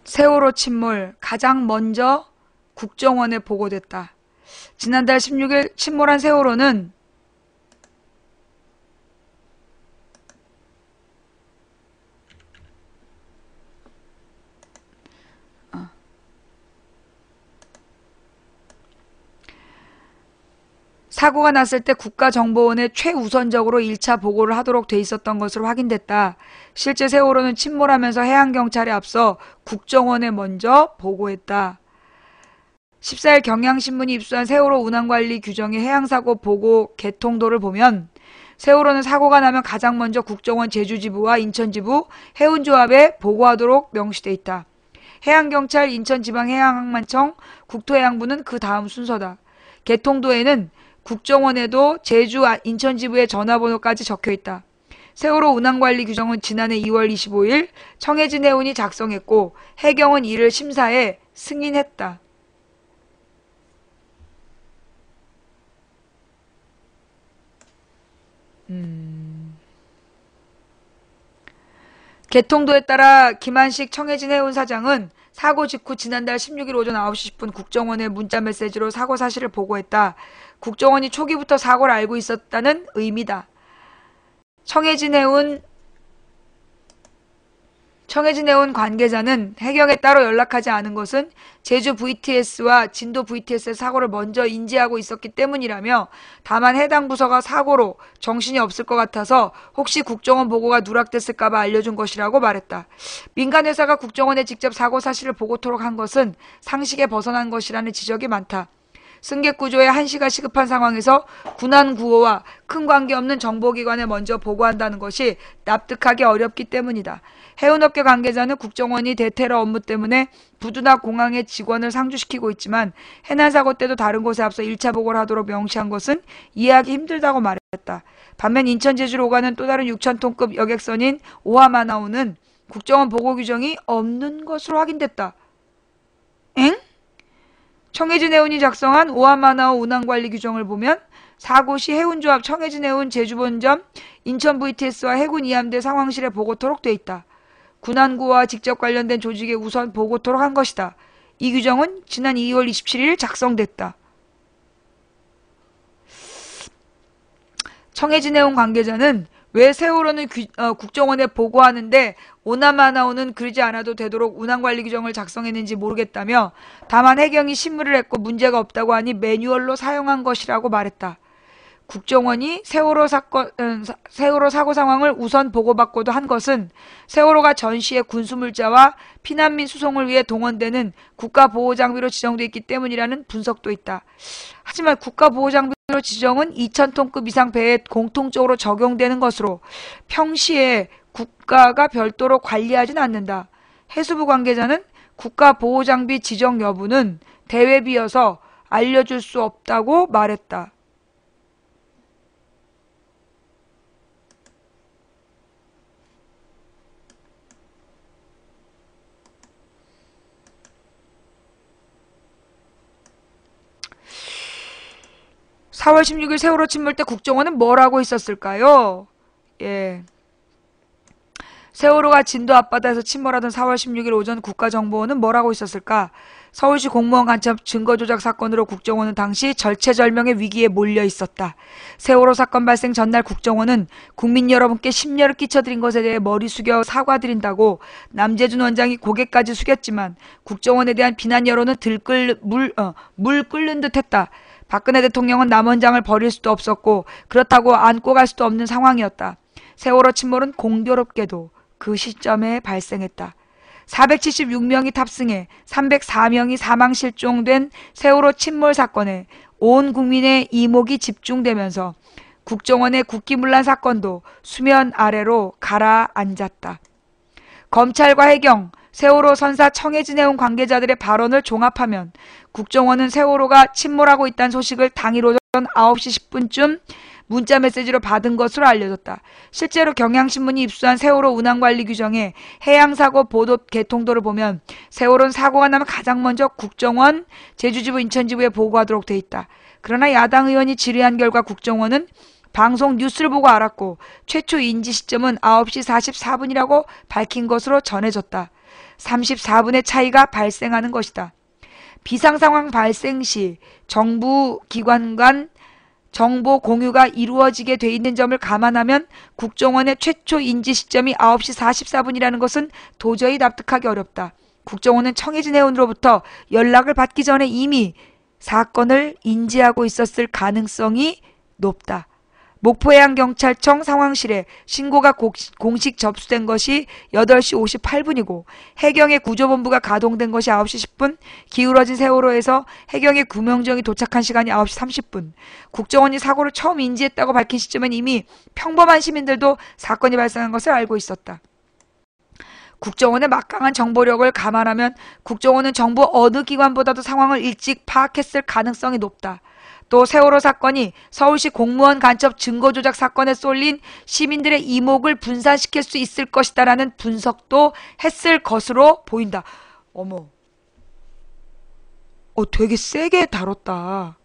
세월호 침몰 가장 먼저 국정원에 보고됐다. 지난달 16일 침몰한 세월호는 사고가 났을 때 국가정보원에 최우선적으로 1차 보고를 하도록 돼 있었던 것으로 확인됐다. 실제 세월호는 침몰하면서 해양경찰에 앞서 국정원에 먼저 보고했다. 14일 경향신문이 입수한 세월호 운항관리 규정의 해양사고 보고 개통도를 보면 세월호는 사고가 나면 가장 먼저 국정원 제주지부와 인천지부, 해운조합에 보고하도록 명시돼 있다. 해양경찰, 인천지방해양항만청, 국토해양부는 그 다음 순서다. 개통도에는 국정원에도 제주, 인천지부의 전화번호까지 적혀있다. 세월호 운항관리 규정은 지난해 2월 25일 청해진 해운이 작성했고 해경은 이를 심사해 승인했다. 개통도에 따라 김한식 청해진 해운 사장은 사고 직후 지난달 16일 오전 9시 10분 국정원에 문자 메시지로 사고 사실을 보고했다. 국정원이 초기부터 사고를 알고 있었다는 의미다. 청해진 해운 관계자는 해경에 따로 연락하지 않은 것은 제주 VTS와 진도 VTS의 사고를 먼저 인지하고 있었기 때문이라며 다만 해당 부서가 사고로 정신이 없을 것 같아서 혹시 국정원 보고가 누락됐을까봐 알려준 것이라고 말했다. 민간회사가 국정원에 직접 사고 사실을 보고토록 한 것은 상식에 벗어난 것이라는 지적이 많다. 승객 구조에 한시가 시급한 상황에서 군안 구호와 큰 관계없는 정보기관에 먼저 보고한다는 것이 납득하기 어렵기 때문이다. 해운업계 관계자는 국정원이 대테러 업무 때문에 부두나 공항의 직원을 상주시키고 있지만 해난 사고 때도 다른 곳에 앞서 1차 보고를 하도록 명시한 것은 이해하기 힘들다고 말했다. 반면 인천 제주로 오가는 또 다른 6,000톤급 여객선인 오하마나오는 국정원 보고 규정이 없는 것으로 확인됐다. 엥? 청해진 해운이 작성한 오하마나오 운항관리 규정을 보면 사고 시 해운조합 청해진 해운 제주본점 인천 VTS와 해군 이함대 상황실에 보고토록 돼 있다. 군안구와 직접 관련된 조직에 우선 보고토록 한 것이다. 이 규정은 지난 2월 27일 작성됐다. 청해진 해운 관계자는 왜 세월호는 국정원에 보고하는데 오하마나오는 그러지 않아도 되도록 운항관리 규정을 작성했는지 모르겠다며 다만 해경이 심의를 했고 문제가 없다고 하니 매뉴얼로 사용한 것이라고 말했다. 국정원이 세월호 사고 상황을 우선 보고받고도 한 것은 세월호가 전시의 군수물자와 피난민 수송을 위해 동원되는 국가보호장비로 지정돼 있기 때문이라는 분석도 있다. 하지만 국가보호장비로 지정은 2,000톤급 이상 배에 공통적으로 적용되는 것으로 평시에 국가가 별도로 관리하진 않는다. 해수부 관계자는 국가보호장비 지정 여부는 대외비여서 알려줄 수 없다고 말했다. (4월 16일) 세월호 침몰 때 국정원은 뭘 하고 있었을까요? 예. 세월호가 진도 앞바다에서 침몰하던 4월 16일 오전 국가정보원은 뭘 하고 있었을까? 서울시 공무원 간첩 증거조작 사건으로 국정원은 당시 절체절명의 위기에 몰려 있었다. 세월호 사건 발생 전날 국정원은 국민 여러분께 심려를 끼쳐드린 것에 대해 머리 숙여 사과드린다고 남재준 원장이 고개까지 숙였지만 국정원에 대한 비난 여론은 물 끓는 듯 했다. 박근혜 대통령은 남 원장을 버릴 수도 없었고 그렇다고 안고 갈 수도 없는 상황이었다. 세월호 침몰은 공교롭게도 그 시점에 발생했다. 476명이 탑승해 304명이 사망 실종된 세월호 침몰 사건에 온 국민의 이목이 집중되면서 국정원의 국기문란 사건도 수면 아래로 가라앉았다. 검찰과 해경, 세월호 선사 청해진 해운 관계자들의 발언을 종합하면 국정원은 세월호가 침몰하고 있다는 소식을 당일 오전 9시 10분쯤 문자 메시지로 받은 것으로 알려졌다. 실제로 경향신문이 입수한 세월호 운항관리 규정의 해양사고 보도 개통도를 보면 세월호는 사고가 나면 가장 먼저 국정원, 제주지부, 인천지부에 보고하도록 돼 있다. 그러나 야당 의원이 질의한 결과 국정원은 방송 뉴스를 보고 알았고 최초 인지 시점은 9시 44분이라고 밝힌 것으로 전해졌다. 34분의 차이가 발생하는 것이다. 비상상황 발생 시 정부 기관 간 정보 공유가 이루어지게 돼 있는 점을 감안하면 국정원의 최초 인지 시점이 9시 44분이라는 것은 도저히 납득하기 어렵다. 국정원은 청해진 해운으로부터 연락을 받기 전에 이미 사건을 인지하고 있었을 가능성이 높다. 목포해양경찰청 상황실에 신고가 공식 접수된 것이 8시 58분이고 해경의 구조본부가 가동된 것이 9시 10분, 기울어진 세월호에서 해경의 구명정이 도착한 시간이 9시 30분. 국정원이 사고를 처음 인지했다고 밝힌 시점엔 이미 평범한 시민들도 사건이 발생한 것을 알고 있었다. 국정원의 막강한 정보력을 감안하면 국정원은 정부 어느 기관보다도 상황을 일찍 파악했을 가능성이 높다. 또 세월호 사건이 서울시 공무원 간첩 증거조작 사건에 쏠린 시민들의 이목을 분산시킬 수 있을 것이다라는 분석도 했을 것으로 보인다. 어머, 되게 세게 다뤘다.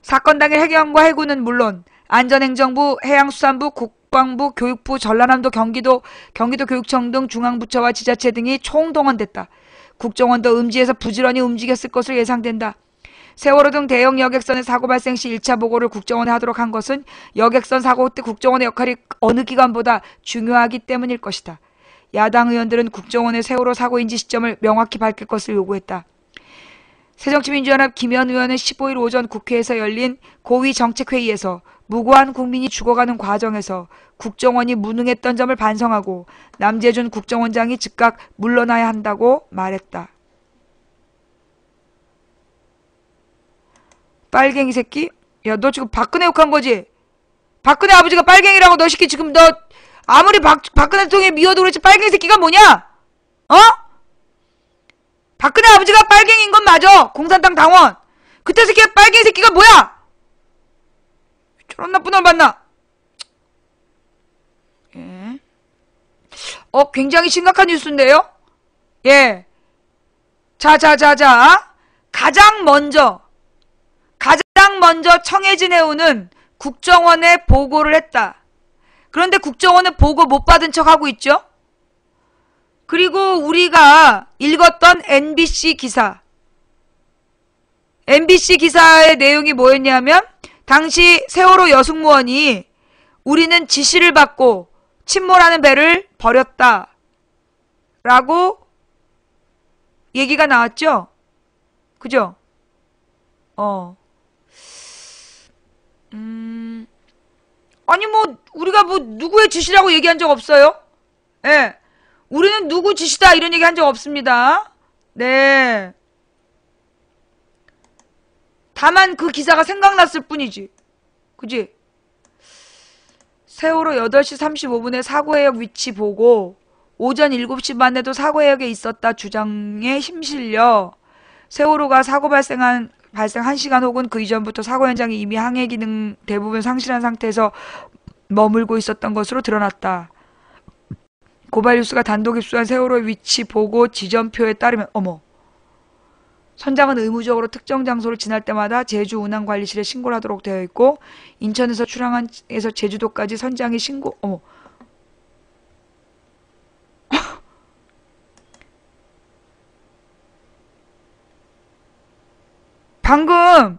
사건 당일 해경과 해군은 물론 안전행정부, 해양수산부, 국방부, 교육부, 전라남도, 경기도 교육청 등 중앙부처와 지자체 등이 총동원됐다. 국정원도 음지에서 부지런히 움직였을 것으로 예상된다. 세월호 등 대형 여객선의 사고 발생 시 1차 보고를 국정원에 하도록 한 것은 여객선 사고 때 국정원의 역할이 어느 기관보다 중요하기 때문일 것이다. 야당 의원들은 국정원의 세월호 사고 인지 시점을 명확히 밝힐 것을 요구했다. 새정치민주연합 김현 의원은 15일 오전 국회에서 열린 고위정책회의에서 무고한 국민이 죽어가는 과정에서 국정원이 무능했던 점을 반성하고 남재준 국정원장이 즉각 물러나야 한다고 말했다. 빨갱이 새끼? 야, 너 지금 박근혜 욕한 거지? 박근혜 아버지가 빨갱이라고 너 새끼 지금 너 아무리 박근혜 대통령이 미워도 그렇지 빨갱이 새끼가 뭐냐? 어? 박근혜 아버지가 빨갱이인 건 맞아. 공산당 당원. 그때 새끼가 빨갱이 새끼가 뭐야? 저런 나쁜 놈 봤나? 예. 굉장히 심각한 뉴스인데요? 예. 자. 가장 먼저 청해진해운은 국정원에 보고를 했다. 그런데 국정원은 보고 못 받은 척 하고 있죠? 그리고 우리가 읽었던 MBC 기사의 내용이 뭐였냐면 당시 세월호 여승무원이 우리는 지시를 받고 침몰하는 배를 버렸다 라고 얘기가 나왔죠? 그죠? 아니 뭐 우리가 뭐 누구의 지시라고 얘기한 적 없어요? 예. 우리는 누구 지시다 이런 얘기 한 적 없습니다. 네. 다만 그 기사가 생각났을 뿐이지. 그지? 세월호 8시 35분에 사고해역 위치 보고 오전 7시 반에도 사고해역에 있었다 주장에 힘실려 세월호가 사고 발생 1시간 혹은 그 이전부터 사고 현장에 이미 항해 기능 대부분 상실한 상태에서 머물고 있었던 것으로 드러났다. 고발뉴스가 단독 입수한 세월호의 위치 보고 지점표에 따르면 선장은 의무적으로 특정 장소를 지날 때마다 제주운항관리실에 신고를 하도록 되어 있고 인천에서 출항해서 제주도까지 선장이 방금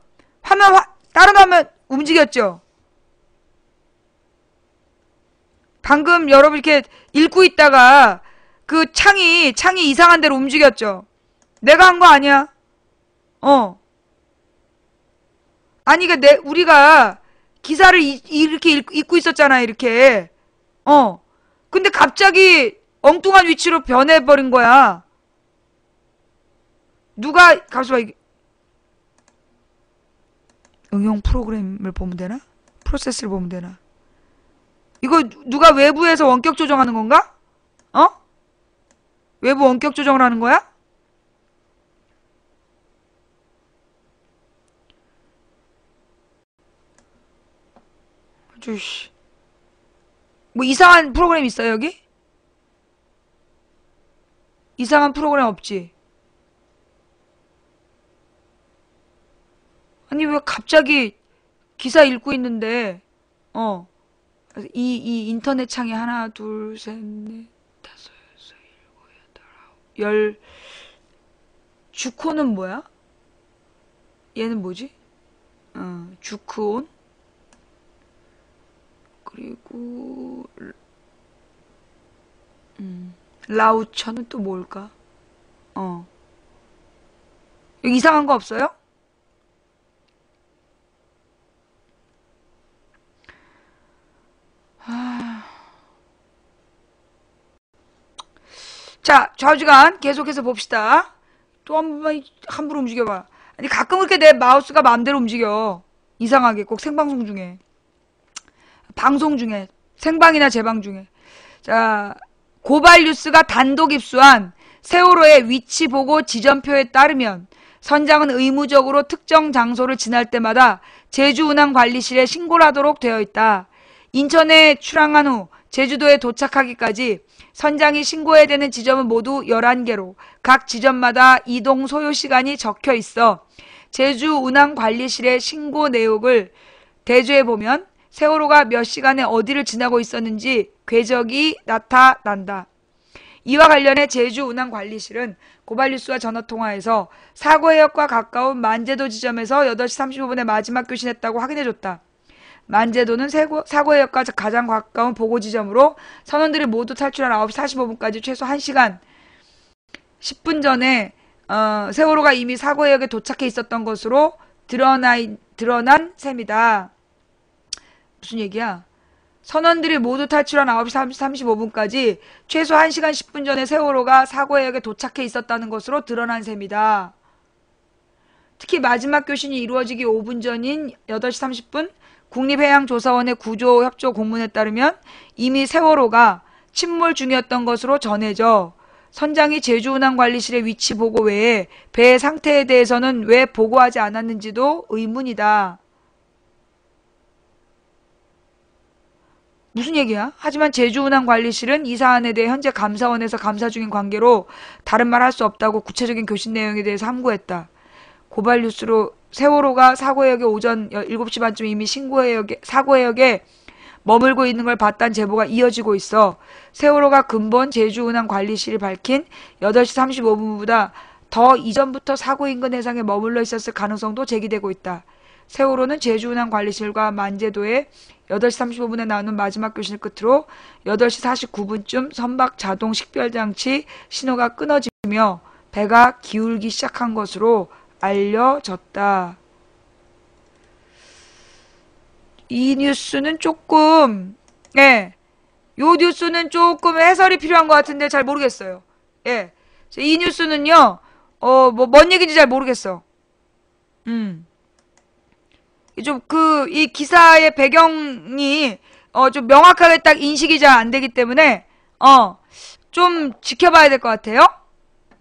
다른 화면 움직였죠? 방금 여러분 이렇게 읽고 있다가 그 창이 이상한 데로 움직였죠? 내가 한 거 아니야? 아니 우리가 기사를 이렇게 읽고 있었잖아, 이렇게. 근데 갑자기 엉뚱한 위치로 변해버린 거야. 가만있어 봐, 이게. 응용 프로그램을 보면 되나? 프로세스를 보면 되나? 이거 누가 외부에서 원격 조정하는 건가? 외부 원격 조정을 하는 거야? 주씨. 뭐 이상한 프로그램 있어요, 여기? 이상한 프로그램 없지? 아니 왜 갑자기 기사 읽고 있는데 이 인터넷 창에 하나 둘 셋 넷 다섯 여섯 일곱 여덟 아홉 열 주코는 뭐야? 얘는 뭐지? 주크온 그리고 라우처는 또 뭘까? 여기 이상한 거 없어요? 자, 좌우지간 계속해서 봅시다. 또 한 번만 함부로 움직여봐. 아니 가끔 그렇게 내 마우스가 마음대로 움직여. 이상하게 꼭 생방송 중에. 방송 중에. 생방이나 재방 중에. 자, 고발뉴스가 단독 입수한 세월호의 위치 보고 지점표에 따르면 선장은 의무적으로 특정 장소를 지날 때마다 제주운항관리실에 신고를 하도록 되어 있다. 인천에 출항한 후 제주도에 도착하기까지 선장이 신고해야 되는 지점은 모두 11개로 각 지점마다 이동 소요 시간이 적혀 있어 제주운항관리실의 신고 내역을 대조해보면 세월호가 몇 시간에 어디를 지나고 있었는지 궤적이 나타난다. 이와 관련해 제주운항관리실은 고발뉴스와 전화통화에서 사고해역과 가까운 만제도 지점에서 8시 35분에 마지막 교신했다고 확인해줬다. 만제도는 사고해역과 가장 가까운 보고지점으로 선원들이 모두 탈출한 9시 45분까지 최소 1시간 10분 전에 세월호가 이미 사고해역에 도착해 있었던 것으로 드러난 셈이다. 무슨 얘기야? 선원들이 모두 탈출한 9시 35분까지 최소 1시간 10분 전에 세월호가 사고해역에 도착해 있었다는 것으로 드러난 셈이다. 특히 마지막 교신이 이루어지기 5분 전인 8시 30분 국립해양조사원의 구조협조 공문에 따르면 이미 세월호가 침몰 중이었던 것으로 전해져 선장이 제주운항관리실의 위치 보고 외에 배의 상태에 대해서는 왜 보고하지 않았는지도 의문이다. 무슨 얘기야? 하지만 제주운항관리실은 이 사안에 대해 현재 감사원에서 감사 중인 관계로 다른 말 할 수 없다고 구체적인 교신 내용에 대해서 함구했다. 고발 뉴스로 세월호가 사고해역에 오전 7시 반쯤 이미 사고해역에 머물고 있는 걸 봤다는 제보가 이어지고 있어 세월호가 근본 제주운항관리실이 밝힌 8시 35분보다 더 이전부터 사고 인근 해상에 머물러 있었을 가능성도 제기되고 있다. 세월호는 제주운항관리실과 만제도에 8시 35분에 나오는 마지막 교신을 끝으로 8시 49분쯤 선박 자동 식별장치 신호가 끊어지며 배가 기울기 시작한 것으로 알려졌다. 이 뉴스는 조금, 요 뉴스는 조금 해설이 필요한 것 같은데 잘 모르겠어요. 이 뉴스는요, 뭔 얘기인지 잘 모르겠어. 이 기사의 배경이, 좀 명확하게 딱 인식이 잘 안 되기 때문에, 좀 지켜봐야 될 것 같아요.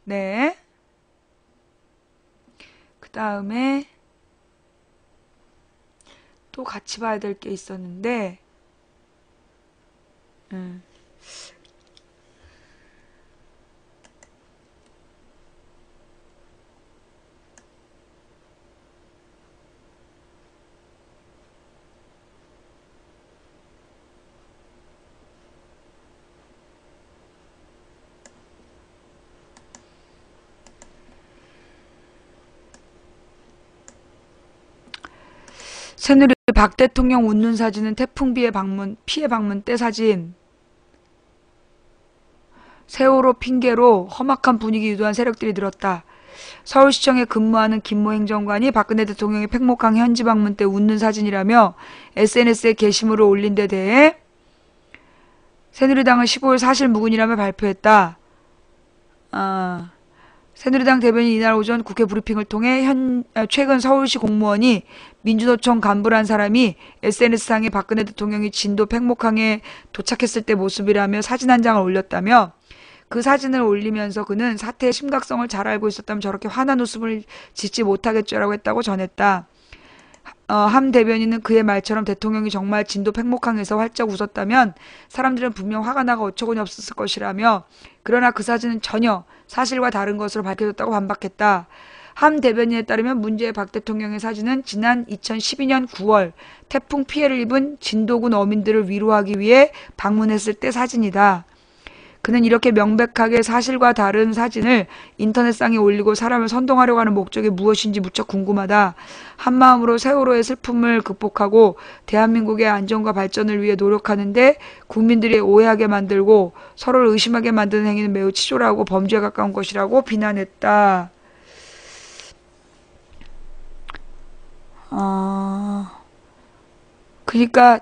네. 그 다음에, 또 같이 봐야 될 게 있었는데, 새누리 박 대통령 웃는 사진은 태풍 피해 방문 때 사진. 세월호 핑계로 험악한 분위기 유도한 세력들이 늘었다. 서울시청에 근무하는 김모 행정관이 박근혜 대통령의 팽목항 현지 방문 때 웃는 사진이라며 SNS에 게시물을 올린 데 대해 새누리당은 15일 사실무근이라며 발표했다. 새누리당 대변인이 이날 오전 국회 브리핑을 통해 최근 서울시 공무원이 민주노총 간부란 사람이 SNS상에 박근혜 대통령이 진도 팽목항에 도착했을 때 모습이라며 사진 한 장을 올렸다며 그 사진을 올리면서 그는 사태의 심각성을 잘 알고 있었다면 저렇게 화난 웃음을 짓지 못하겠죠라고 했다고 전했다. 함 대변인은 그의 말처럼 대통령이 정말 진도 팽목항에서 활짝 웃었다면 사람들은 분명 화가 나가 어처구니 없었을 것이라며 그러나 그 사진은 전혀 사실과 다른 것으로 밝혀졌다고 반박했다. 함 대변인에 따르면 문제의 박 대통령의 사진은 지난 2012년 9월 태풍 피해를 입은 진도군 어민들을 위로하기 위해 방문했을 때 사진이다. 그는 이렇게 명백하게 사실과 다른 사진을 인터넷상에 올리고 사람을 선동하려고 하는 목적이 무엇인지 무척 궁금하다. 한마음으로 세월호의 슬픔을 극복하고 대한민국의 안전과 발전을 위해 노력하는데 국민들이 오해하게 만들고 서로를 의심하게 만드는 행위는 매우 치졸하고 범죄에 가까운 것이라고 비난했다. 그러니까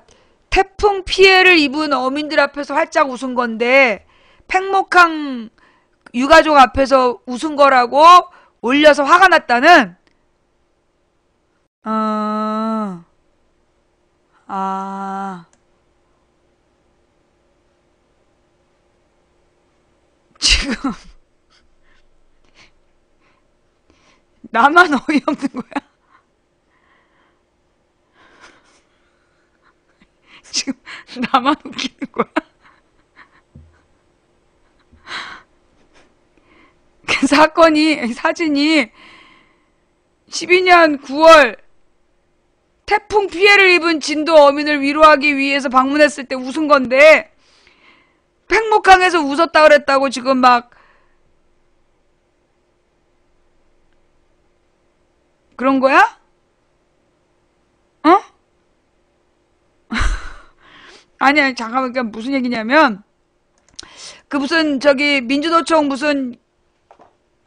태풍 피해를 입은 어민들 앞에서 활짝 웃은 건데 팽목항 유가족 앞에서 웃은 거라고 올려서 화가 났다는? 지금 나만 어이없는 거야? 지금 나만 웃기는 거야? 그 사진이 12년 9월 태풍 피해를 입은 진도 어민을 위로하기 위해서 방문했을 때 웃은 건데 팽목항에서 웃었다 그랬다고 지금 막 그런 거야? 아니야, 잠깐만, 그러니까 무슨 얘기냐면 그 무슨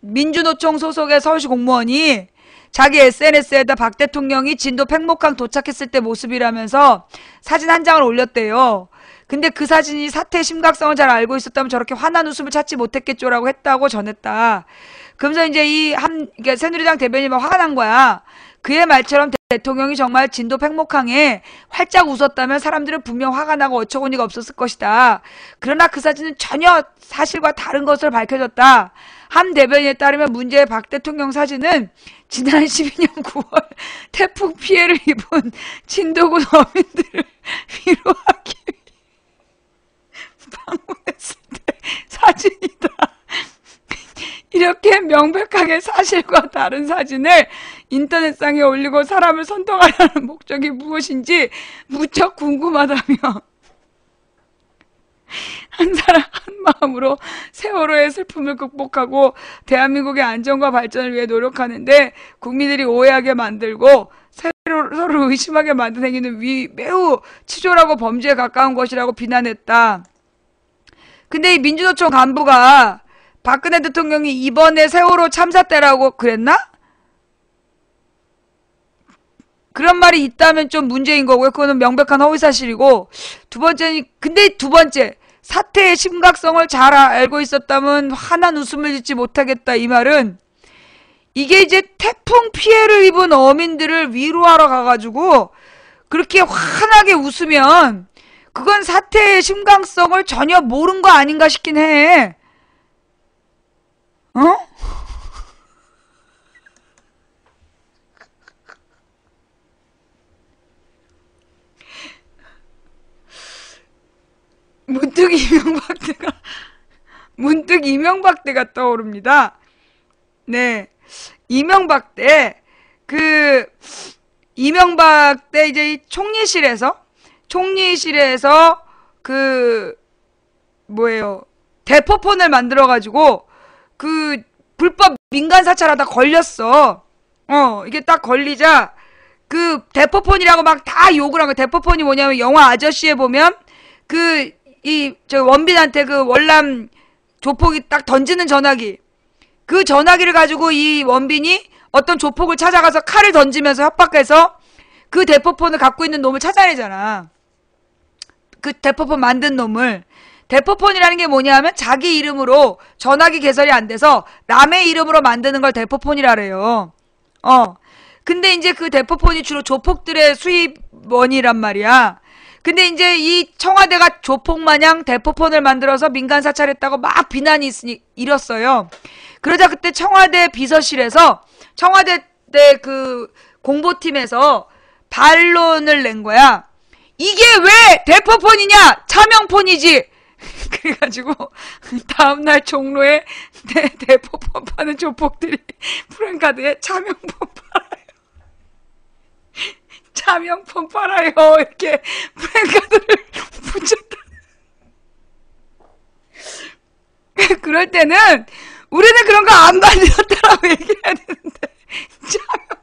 민주노총 소속의 서울시 공무원이 자기 SNS에다 박 대통령이 진도 팽목항 도착했을 때 모습이라면서 사진 한 장을 올렸대요. 근데 그 사진이 사태의 심각성을 잘 알고 있었다면 저렇게 환한 웃음을 찾지 못했겠죠라고 했다고 전했다. 그러면서 이제 그러니까 새누리당 대변인이 화가 난 거야. 그의 말처럼 대통령이 정말 진도 팽목항에 활짝 웃었다면 사람들은 분명 화가 나고 어처구니가 없었을 것이다. 그러나 그 사진은 전혀 사실과 다른 것을 밝혀졌다. 한 대변인에 따르면 문제의 박 대통령 사진은 지난 12년 9월 태풍 피해를 입은 진도군 어민들을 위로하기 위해 방문했을 때 사진이다. 이렇게 명백하게 사실과 다른 사진을 인터넷상에 올리고 사람을 선동하려는 목적이 무엇인지 무척 궁금하다며 한 사람 한 마음으로 세월호의 슬픔을 극복하고 대한민국의 안전과 발전을 위해 노력하는데 국민들이 오해하게 만들고 서로 의심하게 만든 행위는 매우 치졸하고 범죄에 가까운 것이라고 비난했다. 근데 이 민주노총 간부가 박근혜 대통령이 이번에 세월호 참사 때라고 그랬나? 그런 말이 있다면 좀 문제인 거고요. 그거는 명백한 허위사실이고, 두 번째, 사태의 심각성을 잘 알고 있었다면 환한 웃음을 짓지 못하겠다. 이 말은 이게 이제 태풍 피해를 입은 어민들을 위로하러 가가지고 그렇게 환하게 웃으면 그건 사태의 심각성을 전혀 모른 거 아닌가 싶긴 해. 어? 문득 이명박 때가 떠오릅니다. 네. 이명박 때 이제 총리실에서 대포폰을 만들어가지고 불법 민간 사찰하다 걸렸어. 이게 딱 걸리자 대포폰이라고 막 다 욕을 한 거야. 대포폰이 뭐냐면 영화 아저씨에 보면 원빈한테 월남 조폭이 딱 던지는 전화기. 그 전화기를 가지고 이 원빈이 어떤 조폭을 찾아가서 칼을 던지면서 협박해서 그 대포폰을 갖고 있는 놈을 찾아내잖아. 그 대포폰 만든 놈을. 대포폰이라는 게 뭐냐면 자기 이름으로 전화기 개설이 안 돼서 남의 이름으로 만드는 걸 대포폰이라래요. 근데 이제 그 대포폰이 주로 조폭들의 수입원이란 말이야. 근데 이제 이 청와대가 조폭마냥 대포폰을 만들어서 민간 사찰했다고 막 비난이 일었어요. 그러자 그때 청와대 비서실에서 청와대 때 공보팀에서 반론을 낸 거야. 이게 왜 대포폰이냐? 차명폰이지. 그래가지고 다음날 종로에 대포폰 파는 조폭들이 프랜카드에 차명폰 팔아요. 차명폰 팔아요. 이렇게 프랜카드를 붙였다. 그럴 때는 우리는 그런 거 안 만들었다라고 얘기해야 되는데 차명폰.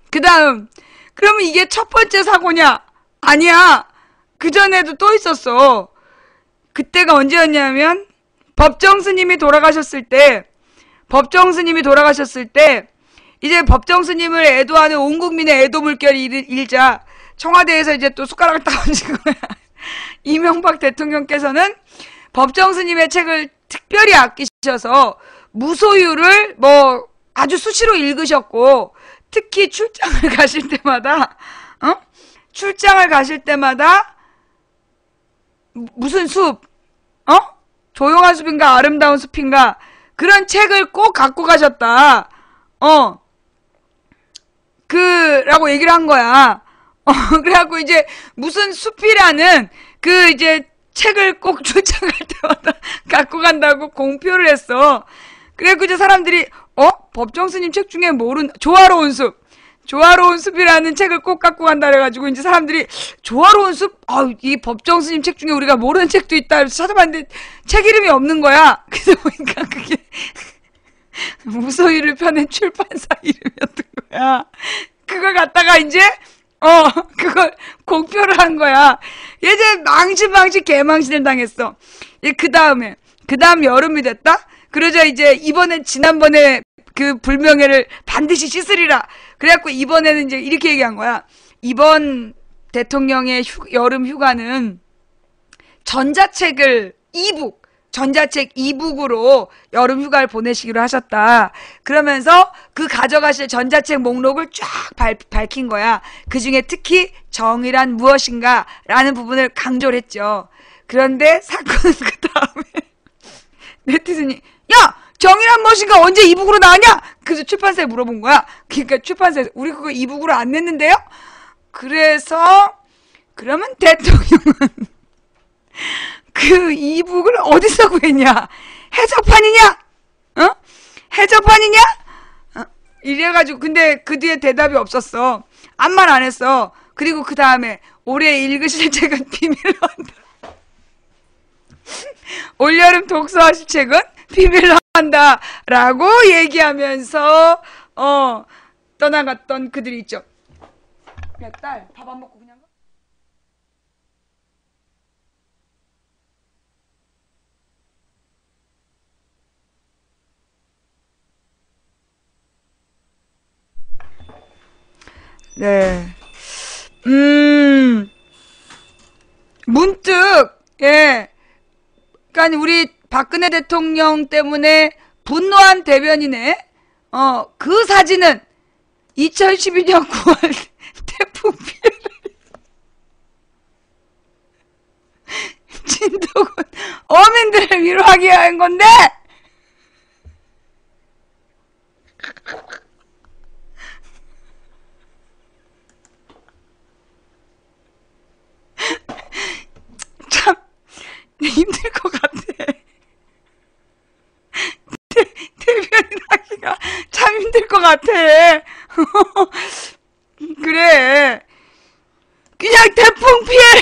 그 다음 그러면 이게 첫 번째 사고냐? 아니야. 그전에도 또 있었어. 그때가 언제였냐면 법정 스님이 돌아가셨을 때 이제 법정 스님을 애도하는 온 국민의 애도 물결이 일자 청와대에서 이제 또 숟가락을 딱 얹은 거야. 이명박 대통령께서는 법정 스님의 책을 특별히 아끼셔서 무소유를 아주 수시로 읽으셨고, 특히 출장을 가실 때마다 무슨 숲, 조용한 숲인가 아름다운 숲인가 그런 책을 꼭 갖고 가셨다. 라고 얘기를 한 거야. 그래갖고 이제 무슨 숲이라는 이제 책을 꼭 출장할 때마다 갖고 간다고 공표를 했어. 그래갖고 이제 사람들이 법정 스님 책 중에 조화로운 숲이라는 책을 꼭 갖고 간다 그래가지고 이제 사람들이 조화로운 숲? 이 법정 스님 책 중에 우리가 모르는 책도 있다. 그래서 찾아봤는데 책 이름이 없는 거야. 그래서 보니까 그게 무소유를 펴낸 출판사 이름이었던 거야. 그걸 갖다가 이제 그걸 공표를 한 거야. 이제 망신 개망신을 당했어. 그 다음 여름이 됐다? 그러자 이제 지난번에 불명예를 반드시 씻으리라. 그래갖고 이번에는 이제 이렇게 얘기한 거야. 이번 대통령의 여름 휴가는 전자책을 전자책 이북으로 여름 휴가를 보내시기로 하셨다. 그러면서 그 가져가실 전자책 목록을 쫙 밝힌 거야. 그 중에 특히 정의란 무엇인가 라는 부분을 강조를 했죠. 그런데 사건은 그 다음에 네티즌이 야! 정의란 무엇인가 언제 이북으로 나왔냐? 그래서 출판사에 물어본 거야. 그러니까 출판사에서 우리 그거 이북으로 안 냈는데요? 그래서 그러면 대통령은 그 이북을 어디서 구했냐? 해적판이냐? 어? 해적판이냐? 이래가지고 근데 그 뒤에 대답이 없었어. 아무 말 안 했어. 그리고 그 다음에 올해 읽으실 책은 비밀로 한다. 올여름 독서하실 책은 비밀로 한다 라고 얘기하면서 떠나갔던 그들이 있죠. 야 딸 밥 안 먹고 그냥 가? 네. 문득, 예. 그러니까 우리 박근혜 대통령 때문에 분노한 대변인의, 그 사진은 2012년 9월 태풍 피해를 진도군 어민들을 위로하기 위한 건데! 참 힘들 것 같아. 대변인 하기가 참 힘들 것 같아. 그래. 그냥 태풍 피해를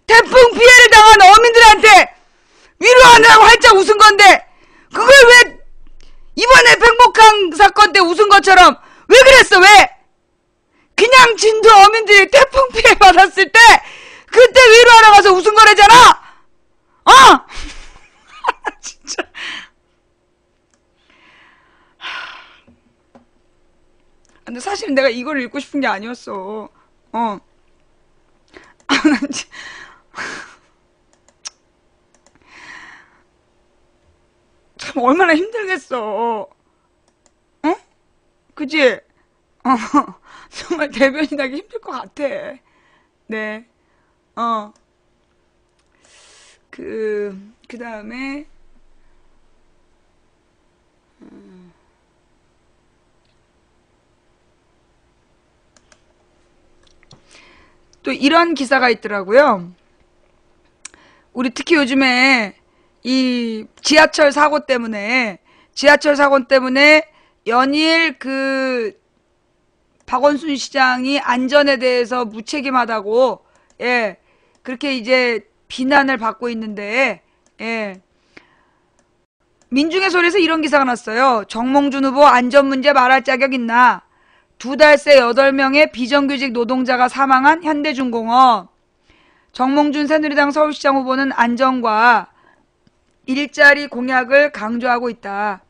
태풍 피해를 당한 어민들한테 위로하느라고 활짝 웃은 건데 그걸 왜 이번에 백목항 사건 때 웃은 것처럼 왜 그랬어? 왜? 그냥 진도 어민들이 태풍 피해 받았을 때 그때 위로하러 가서 웃은 거래잖아. 진짜. 근데 사실 내가 이걸 읽고 싶은 게 아니었어. 참 얼마나 힘들겠어. 그치? 정말 대변인하기 힘들 것 같아. 네. 그 다음에, 또 이런 기사가 있더라고요. 우리 특히 요즘에 이 지하철 사고 때문에 연일 그 박원순 시장이 안전에 대해서 무책임하다고, 예, 그렇게 이제 비난을 받고 있는데, 예. 민중의 소리에서 이런 기사가 났어요. 정몽준 후보 안전 문제 말할 자격 있나? 2달 새 8명의 비정규직 노동자가 사망한 현대중공업. 정몽준 새누리당 서울시장 후보는 안전과 일자리 공약을 강조하고 있다.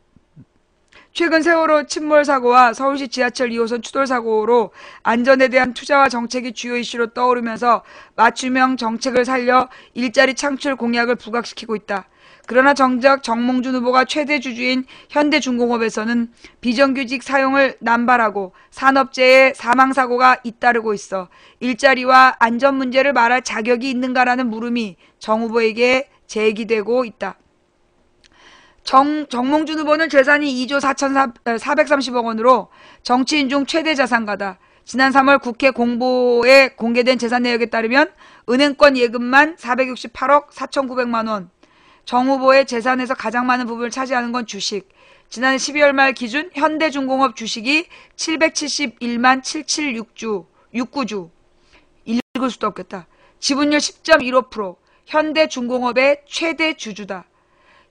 최근 세월호 침몰 사고와 서울시 지하철 2호선 추돌 사고로 안전에 대한 투자와 정책이 주요 이슈로 떠오르면서 맞춤형 정책을 살려 일자리 창출 공약을 부각시키고 있다. 그러나 정작 정몽준 후보가 최대 주주인 현대중공업에서는 비정규직 사용을 남발하고 산업재해 사망사고가 잇따르고 있어 일자리와 안전 문제를 말할 자격이 있는가라는 물음이 정 후보에게 제기되고 있다. 정몽준 후보는 재산이 2조 430억 원으로 정치인 중 최대 자산가다. 지난 3월 국회 공보에 공개된 재산 내역에 따르면 은행권 예금만 468억 4,900만 원. 정 후보의 재산에서 가장 많은 부분을 차지하는 건 주식. 지난해 12월 말 기준 현대중공업 주식이 771만 776주. 읽을 수도 없겠다. 지분율 10.15%. 현대중공업의 최대 주주다.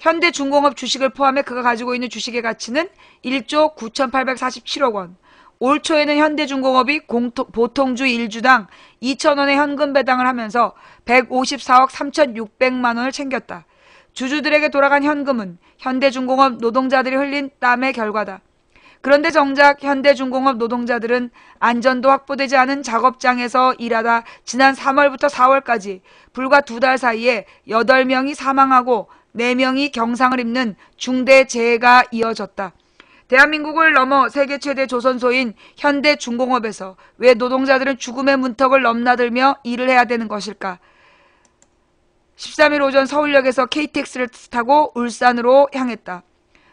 현대중공업 주식을 포함해 그가 가지고 있는 주식의 가치는 1조 9,847억 원. 올 초에는 현대중공업이 보통주 1주당 2,000원의 현금 배당을 하면서 154억 3,600만 원을 챙겼다. 주주들에게 돌아간 현금은 현대중공업 노동자들이 흘린 땀의 결과다. 그런데 정작 현대중공업 노동자들은 안전도 확보되지 않은 작업장에서 일하다 지난 3월부터 4월까지 불과 2달 사이에 8명이 사망하고 4명이 경상을 입는 중대 재해가 이어졌다. 대한민국을 넘어 세계 최대 조선소인 현대중공업에서 왜 노동자들은 죽음의 문턱을 넘나들며 일을 해야 되는 것일까? 13일 오전 서울역에서 KTX를 타고 울산으로 향했다.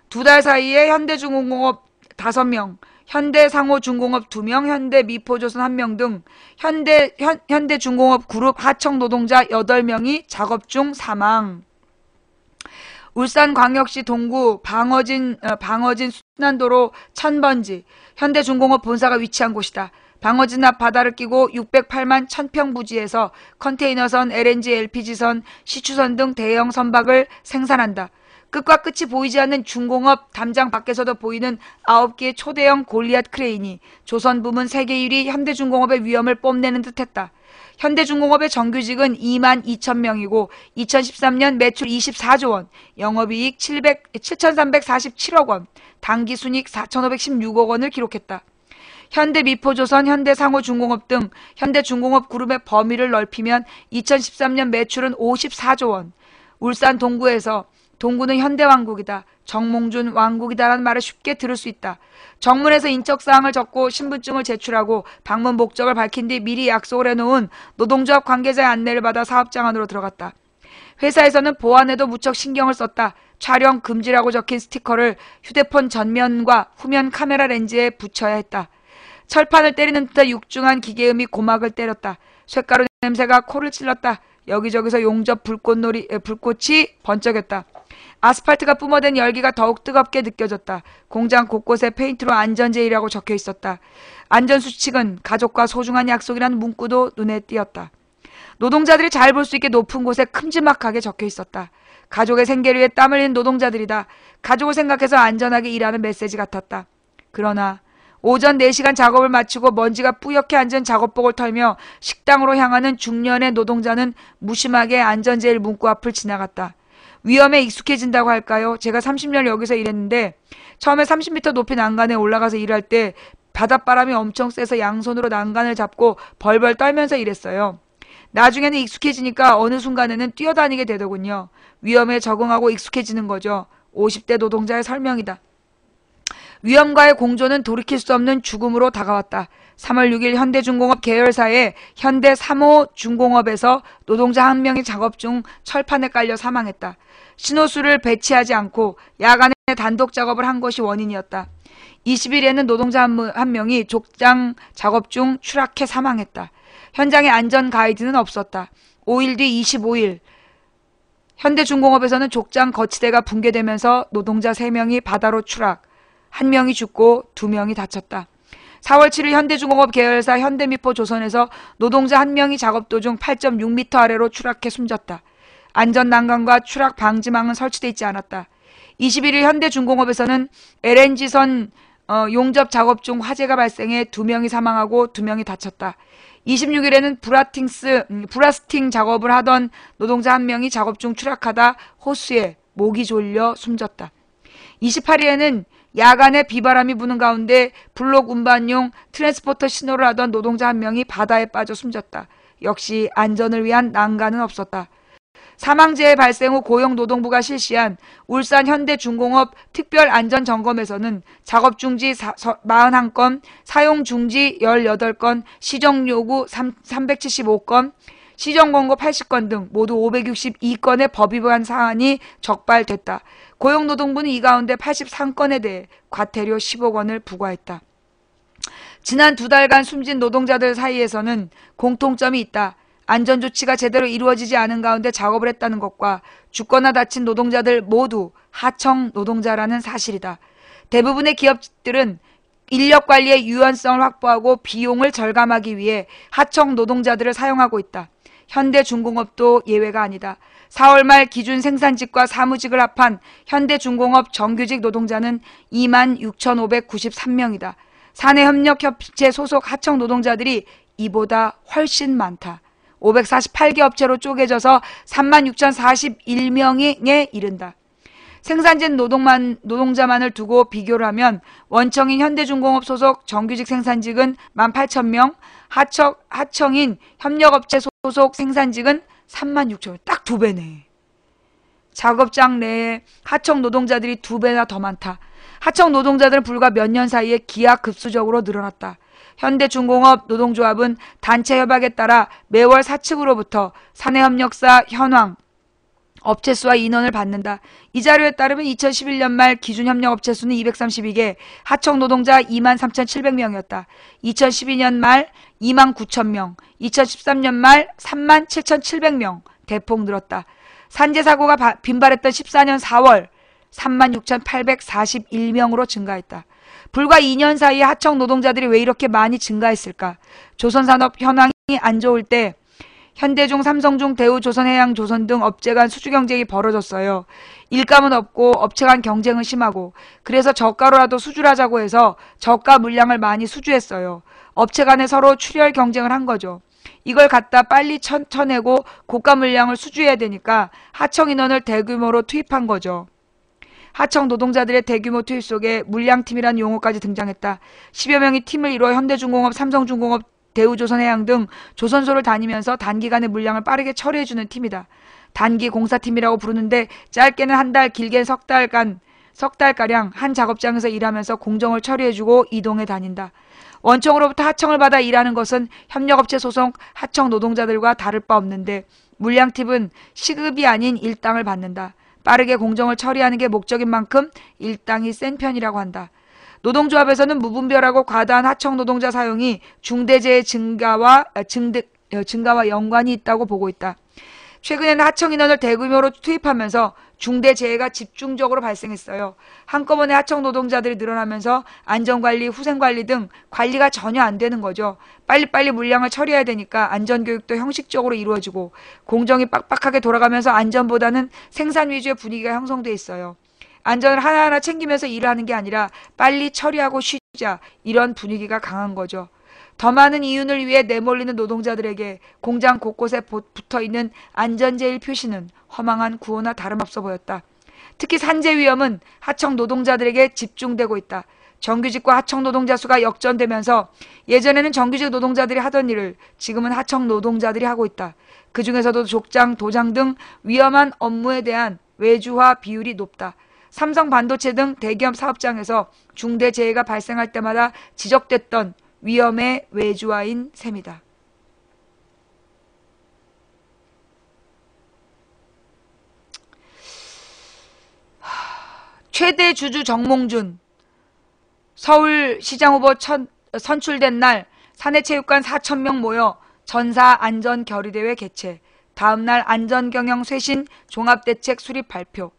2달 사이에 현대중공업 5명, 현대상호중공업 2명, 현대미포조선 1명 등 현대중공업 그룹 하청 노동자 8명이 작업 중 사망. 울산광역시 동구 방어진 순환도로 1000번지 현대중공업 본사가 위치한 곳이다. 방어진 앞 바다를 끼고 608만 1000평 부지에서 컨테이너선, LNG, LPG선, 시추선 등 대형 선박을 생산한다. 끝과 끝이 보이지 않는 중공업 담장 밖에서도 보이는 9개의 초대형 골리앗 크레인이 조선 부문 세계 1위 현대중공업의 위험을 뽐내는 듯했다. 현대중공업의 정규직은 22,000명이고 2013년 매출 24조 원, 영업이익 7,347억 원, 당기순이익 4,516억 원을 기록했다. 현대미포조선, 현대상호중공업 등 현대중공업 그룹의 범위를 넓히면 2013년 매출은 54조 원, 울산 동구에서 동구는 현대왕국이다, 정몽준 왕국이다라는 말을 쉽게 들을 수 있다. 정문에서 인적사항을 적고 신분증을 제출하고 방문 목적을 밝힌 뒤 미리 약속을 해놓은 노동조합 관계자의 안내를 받아 사업장 안으로 들어갔다. 회사에서는 보안에도 무척 신경을 썼다. 촬영 금지라고 적힌 스티커를 휴대폰 전면과 후면 카메라 렌즈에 붙여야 했다. 철판을 때리는 듯한 육중한 기계음이 고막을 때렸다. 쇳가루 냄새가 코를 찔렀다. 여기저기서 용접 불꽃이 번쩍였다. 아스팔트가 뿜어댄 열기가 더욱 뜨겁게 느껴졌다. 공장 곳곳에 페인트로 안전제의라고 적혀 있었다. 안전수칙은 가족과 소중한 약속이라는 문구도 눈에 띄었다. 노동자들이 잘 볼 수 있게 높은 곳에 큼지막하게 적혀 있었다. 가족의 생계를 위해 땀 흘린 노동자들이다. 가족을 생각해서 안전하게 일하는 메시지 같았다. 그러나 오전 4시간 작업을 마치고 먼지가 뿌옇게 앉은 작업복을 털며 식당으로 향하는 중년의 노동자는 무심하게 안전제일 문구 앞을 지나갔다. 위험에 익숙해진다고 할까요? 제가 30년 여기서 일했는데 처음에 30m 높이 난간에 올라가서 일할 때 바닷바람이 엄청 세서 양손으로 난간을 잡고 벌벌 떨면서 일했어요. 나중에는 익숙해지니까 어느 순간에는 뛰어다니게 되더군요. 위험에 적응하고 익숙해지는 거죠. 50대 노동자의 설명이다. 위험과의 공존은 돌이킬 수 없는 죽음으로 다가왔다. 3월 6일 현대중공업 계열사의 현대삼호중공업에서 노동자 1명이 작업 중 철판에 깔려 사망했다. 신호수를 배치하지 않고 야간에 단독 작업을 한 것이 원인이었다. 20일에는 노동자 한 명이 족장 작업 중 추락해 사망했다. 현장에 안전 가이드는 없었다. 5일 뒤 25일 현대중공업에서는 족장 거치대가 붕괴되면서 노동자 3명이 바다로 추락, 1명이 죽고 2명이 다쳤다. 4월 7일 현대중공업 계열사 현대미포조선에서 노동자 1명이 작업 도중 8.6m 아래로 추락해 숨졌다. 안전난간과 추락 방지망은 설치되어 있지 않았다. 21일 현대중공업에서는 LNG선 용접 작업 중 화재가 발생해 2명이 사망하고 2명이 다쳤다. 26일에는 브라스팅 작업을 하던 노동자 1명이 작업 중 추락하다 호수에 목이 졸려 숨졌다. 28일에는 야간에 비바람이 부는 가운데 블록 운반용 트랜스포터 신호를 하던 노동자 1명이 바다에 빠져 숨졌다. 역시 안전을 위한 난간은 없었다. 사망재해 발생 후 고용노동부가 실시한 울산 현대중공업 특별안전점검에서는 작업 중지 41건, 사용 중지 18건, 시정요구 375건, 시정권고 80건 등 모두 562건의 법위반 사안이 적발됐다. 고용노동부는 이 가운데 83건에 대해 과태료 10억 원을 부과했다. 지난 2달간 숨진 노동자들 사이에서는 공통점이 있다. 안전조치가 제대로 이루어지지 않은 가운데 작업을 했다는 것과 죽거나 다친 노동자들 모두 하청 노동자라는 사실이다. 대부분의 기업들은 인력관리의 유연성을 확보하고 비용을 절감하기 위해 하청 노동자들을 사용하고 있다. 현대중공업도 예외가 아니다. 4월 말 기준 생산직과 사무직을 합한 현대중공업 정규직 노동자는 26,593명이다. 사내협력협체 소속 하청 노동자들이 이보다 훨씬 많다. 548개 업체로 쪼개져서 36,041명에 이른다. 생산직 노동자만을 두고 비교를 하면 원청인 현대중공업 소속 정규직 생산직은 18,000명, 하청인 협력업체 소속 생산직은 36,000명. 딱 2배네. 작업장 내에 하청 노동자들이 2배나 더 많다. 하청 노동자들은 불과 몇 년 사이에 기하급수적으로 늘어났다. 현대중공업 노동조합은 단체 협약에 따라 매월 사측으로부터 사내협력사 현황, 업체 수와 인원을 받는다. 이 자료에 따르면 2011년 말 기준협력업체 수는 232개, 하청 노동자 23,700명이었다. 2012년 말 29,000명, 2013년 말 37,700명, 대폭 늘었다. 산재사고가 빈발했던 14년 4월 36,841명으로 증가했다. 불과 2년 사이에 하청 노동자들이 왜 이렇게 많이 증가했을까? 조선산업 현황이 안 좋을 때 현대중, 삼성중, 대우, 조선해양, 조선 등 업체 간 수주 경쟁이 벌어졌어요. 일감은 없고 업체 간 경쟁은 심하고 그래서 저가로라도 수주를 하자고 해서 저가 물량을 많이 수주했어요. 업체 간에 서로 출혈 경쟁을 한 거죠. 이걸 갖다 빨리 쳐내고 고가 물량을 수주해야 되니까 하청 인원을 대규모로 투입한 거죠. 하청 노동자들의 대규모 투입 속에 물량팀이라는 용어까지 등장했다. 10여 명이 팀을 이루어 현대중공업, 삼성중공업, 대우조선해양 등 조선소를 다니면서 단기간에 물량을 빠르게 처리해주는 팀이다. 단기 공사팀이라고 부르는데 짧게는 한 달, 길게는 석 달가량 한 작업장에서 일하면서 공정을 처리해주고 이동해 다닌다. 원청으로부터 하청을 받아 일하는 것은 협력업체 소속 하청 노동자들과 다를 바 없는데 물량팀은 시급이 아닌 일당을 받는다. 빠르게 공정을 처리하는 게 목적인 만큼 일당이 센 편이라고 한다. 노동조합에서는 무분별하고 과다한 하청 노동자 사용이 중대재해 증가와 연관이 있다고 보고 있다. 최근에는 하청 인원을 대규모로 투입하면서 중대재해가 집중적으로 발생했어요. 한꺼번에 하청 노동자들이 늘어나면서 안전관리, 후생관리 등 관리가 전혀 안 되는 거죠. 빨리빨리 물량을 처리해야 되니까 안전교육도 형식적으로 이루어지고 공정이 빡빡하게 돌아가면서 안전보다는 생산 위주의 분위기가 형성돼 있어요. 안전을 하나하나 챙기면서 일을 하는 게 아니라 빨리 처리하고 쉬자, 이런 분위기가 강한 거죠. 더 많은 이윤을 위해 내몰리는 노동자들에게 공장 곳곳에 붙어있는 안전제일 표시는 허망한 구호나 다름없어 보였다. 특히 산재 위험은 하청 노동자들에게 집중되고 있다. 정규직과 하청 노동자 수가 역전되면서 예전에는 정규직 노동자들이 하던 일을 지금은 하청 노동자들이 하고 있다. 그 중에서도 족장, 도장 등 위험한 업무에 대한 외주화 비율이 높다. 삼성 반도체 등 대기업 사업장에서 중대재해가 발생할 때마다 지적됐던 위험의 외주화인 셈이다. 최대 주주 정몽준 서울시장 후보 선출된 날 사내체육관 4,000명 모여 전사 안전결의대회 개최. 다음날 안전경영 쇄신 종합대책 수립 발표.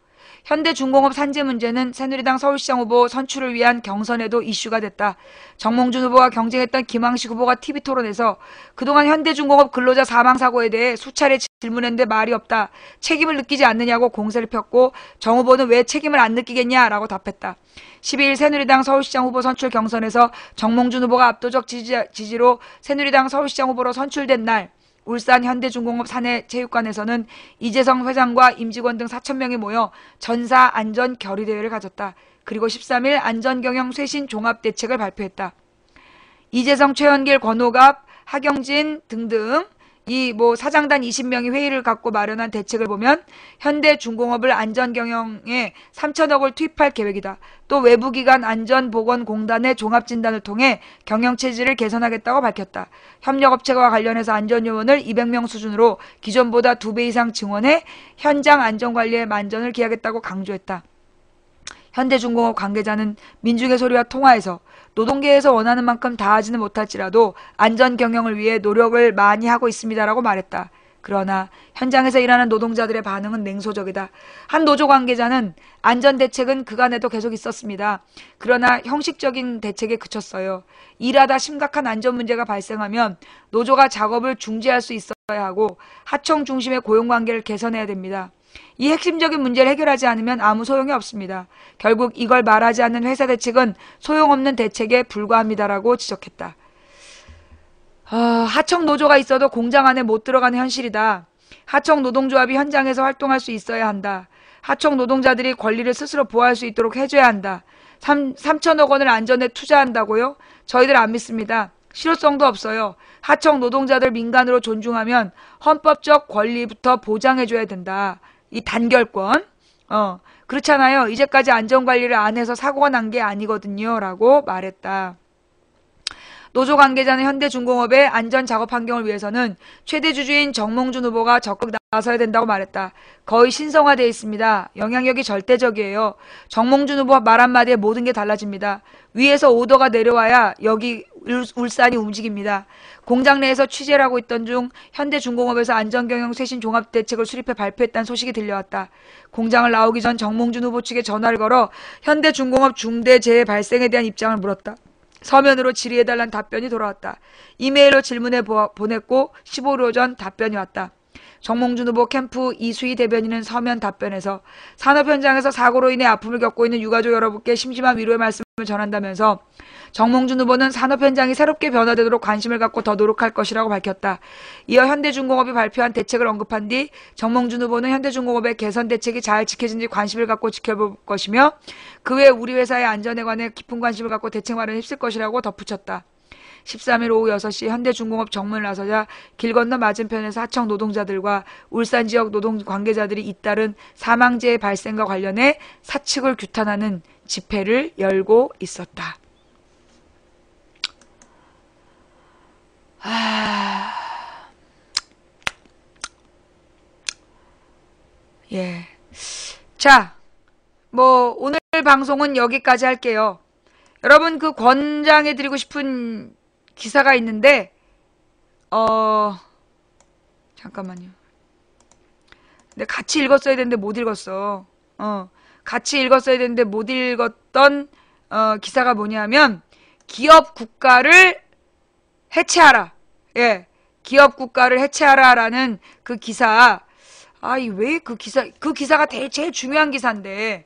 현대중공업 산재 문제는 새누리당 서울시장 후보 선출을 위한 경선에도 이슈가 됐다. 정몽준 후보와 경쟁했던 김황식 후보가 TV토론에서 그동안 현대중공업 근로자 사망사고에 대해 수차례 질문했는데 말이 없다. 책임을 느끼지 않느냐고 공세를 폈고 정 후보는 왜 책임을 안 느끼겠냐라고 답했다. 12일 새누리당 서울시장 후보 선출 경선에서 정몽준 후보가 압도적 지지로 새누리당 서울시장 후보로 선출된 날 울산 현대중공업 사내체육관에서는 이재성 회장과 임직원 등 4,000명이 모여 전사 안전 결의대회를 가졌다. 그리고 13일 안전경영 쇄신 종합대책을 발표했다. 이재성, 최현길, 권오갑, 하경진 등등 사장단 20명이 회의를 갖고 마련한 대책을 보면 현대중공업을 안전경영에 3,000억을 투입할 계획이다. 또 외부기관 안전보건공단의 종합진단을 통해 경영체질을 개선하겠다고 밝혔다. 협력업체와 관련해서 안전요원을 200명 수준으로 기존보다 2배 이상 증원해 현장 안전관리에 만전을 기하겠다고 강조했다. 현대중공업 관계자는 민중의 소리와 통화에서 노동계에서 원하는 만큼 다 하지는 못할지라도 안전경영을 위해 노력을 많이 하고 있습니다라고 말했다. 그러나 현장에서 일하는 노동자들의 반응은 냉소적이다. 한 노조 관계자는 안전대책은 그간에도 계속 있었습니다. 그러나 형식적인 대책에 그쳤어요. 일하다 심각한 안전 문제가 발생하면 노조가 작업을 중지할 수 있어야 하고 하청 중심의 고용관계를 개선해야 됩니다. 이 핵심적인 문제를 해결하지 않으면 아무 소용이 없습니다. 결국 이걸 말하지 않는 회사 대책은 소용없는 대책에 불과합니다라고 지적했다. 하청 노조가 있어도 공장 안에 못 들어가는 현실이다. 하청 노동조합이 현장에서 활동할 수 있어야 한다. 하청 노동자들이 권리를 스스로 보호할 수 있도록 해줘야 한다. 3천억 원을 안전에 투자한다고요? 저희들 안 믿습니다. 실효성도 없어요. 하청 노동자들 민간으로 존중하면 헌법적 권리부터 보장해줘야 된다. 이 단결권. 그렇잖아요. 이제까지 안전관리를 안 해서 사고가 난 게 아니거든요. 라고 말했다. 노조 관계자는 현대중공업의 안전 작업 환경을 위해서는 최대 주주인 정몽준 후보가 적극 나서야 된다고 말했다. 거의 신성화되어 있습니다. 영향력이 절대적이에요. 정몽준 후보 말 한마디에 모든 게 달라집니다. 위에서 오더가 내려와야 여기 울산이 움직입니다. 공장 내에서 취재를 하고 있던 중 현대중공업에서 안전경영 쇄신 종합대책을 수립해 발표했다는 소식이 들려왔다. 공장을 나오기 전 정몽준 후보 측에 전화를 걸어 현대중공업 중대재해 발생에 대한 입장을 물었다. 서면으로 질의해달라는 답변이 돌아왔다. 이메일로 질문해 보냈고 15일 오전 답변이 왔다. 정몽준 후보 캠프 이수희 대변인은 서면 답변에서 산업 현장에서 사고로 인해 아픔을 겪고 있는 유가족 여러분께 심심한 위로의 말씀을 전한다면서 정몽준 후보는 산업 현장이 새롭게 변화되도록 관심을 갖고 더 노력할 것이라고 밝혔다. 이어 현대중공업이 발표한 대책을 언급한 뒤 정몽준 후보는 현대중공업의 개선 대책이 잘 지켜진지 관심을 갖고 지켜볼 것이며 그 외 우리 회사의 안전에 관해 깊은 관심을 갖고 대책 마련에 힘쓸 것이라고 덧붙였다. 13일 오후 6시 현대중공업 정문을 나서자 길 건너 맞은편에서 하청 노동자들과 울산 지역 노동 관계자들이 잇따른 사망재해 발생과 관련해 사측을 규탄하는 집회를 열고 있었다. 예. 자, 오늘 방송은 여기까지 할게요. 여러분, 그 권장해드리고 싶은 기사가 있는데, 잠깐만요. 근데 같이 읽었어야 되는데 못 읽었어. 같이 읽었어야 되는데 못 읽었던, 기사가 뭐냐면, 기업 국가를 해체하라. 예. 기업 국가를 해체하라라는 그 기사. 왜 그 기사가 제일 중요한 기사인데.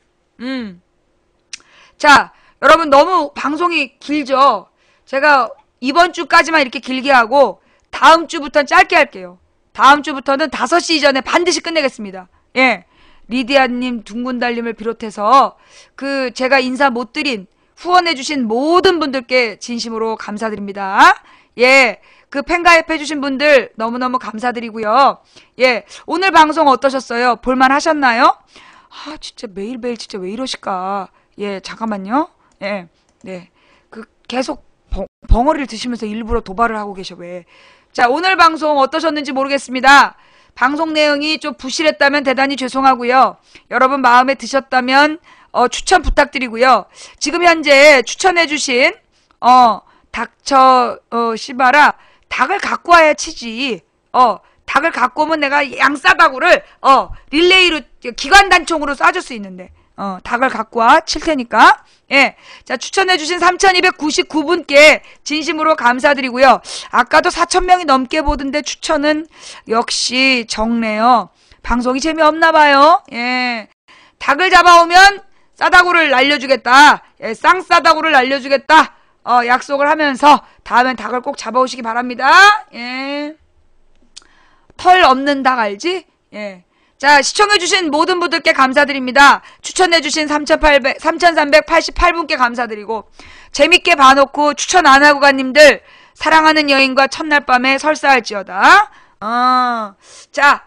자, 여러분 너무 방송이 길죠? 제가 이번 주까지만 이렇게 길게 하고 다음 주부터는 짧게 할게요. 다음 주부터는 5시 이전에 반드시 끝내겠습니다. 예. 리디아님, 둥근달님을 비롯해서 제가 인사 못 드린 후원해주신 모든 분들께 진심으로 감사드립니다. 예. 팬가입해주신 분들 너무너무 감사드리고요. 예. 오늘 방송 어떠셨어요? 볼만 하셨나요? 진짜 매일매일 진짜 왜 이러실까? 예. 잠깐만요. 예. 네. 계속 벙어리를 드시면서 일부러 도발을 하고 계셔, 왜. 자, 오늘 방송 어떠셨는지 모르겠습니다. 방송 내용이 좀 부실했다면 대단히 죄송하고요. 여러분 마음에 드셨다면, 추천 부탁드리고요. 지금 현재 추천해주신, 시바라, 닭을 갖고 와야 치지. 닭을 갖고 오면 내가 양싸다구를, 릴레이로, 기관단총으로 쏴줄 수 있는데. 닭을 갖고 와, 칠 테니까. 예. 자, 추천해주신 3,299분께 진심으로 감사드리고요. 아까도 4,000명이 넘게 보던데 추천은 역시 적네요. 방송이 재미없나봐요. 예. 닭을 잡아오면 싸다구를 날려주겠다. 예, 쌍싸다구를 날려주겠다. 약속을 하면서 다음엔 닭을 꼭 잡아오시기 바랍니다. 예. 털 없는 닭 알지? 예. 자, 시청해주신 모든 분들께 감사드립니다. 추천해주신 3,388분께 감사드리고, 재밌게 봐놓고 추천 안 하고 간 님들, 사랑하는 여인과 첫날 밤에 설사할지어다. 자,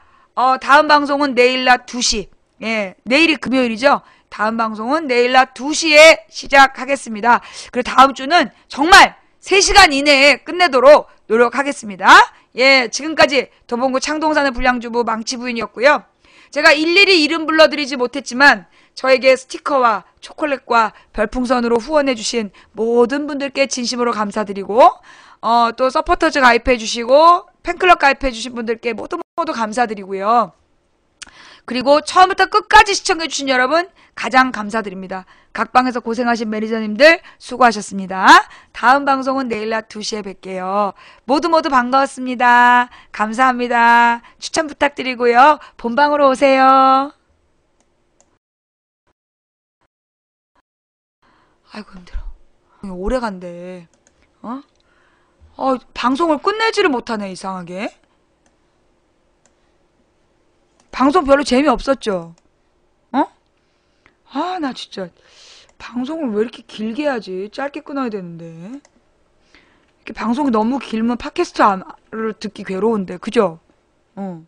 다음 방송은 내일 낮 2시. 예, 내일이 금요일이죠? 다음 방송은 내일 낮 2시에 시작하겠습니다. 그리고 다음 주는 정말 3시간 이내에 끝내도록 노력하겠습니다. 예, 지금까지 도봉구 창동산의 불량주부 망치부인이었고요. 제가 일일이 이름 불러드리지 못했지만 저에게 스티커와 초콜릿과 별풍선으로 후원해주신 모든 분들께 진심으로 감사드리고, 또 서포터즈 가입해주시고 팬클럽 가입해주신 분들께 모두 감사드리고요. 그리고 처음부터 끝까지 시청해주신 여러분 가장 감사드립니다. 각 방에서 고생하신 매니저님들 수고하셨습니다. 다음 방송은 내일 낮 2시에 뵐게요. 모두 반가웠습니다. 감사합니다. 추천 부탁드리고요. 본방으로 오세요. 아이고 힘들어. 오래 간대. 방송을 끝내지를 못하네, 이상하게. 방송 별로 재미없었죠? 아, 나 진짜 방송을 왜 이렇게 길게 하지? 짧게 끊어야 되는데. 이렇게 방송이 너무 길면 팟캐스트를 듣기 괴로운데, 그죠? 어.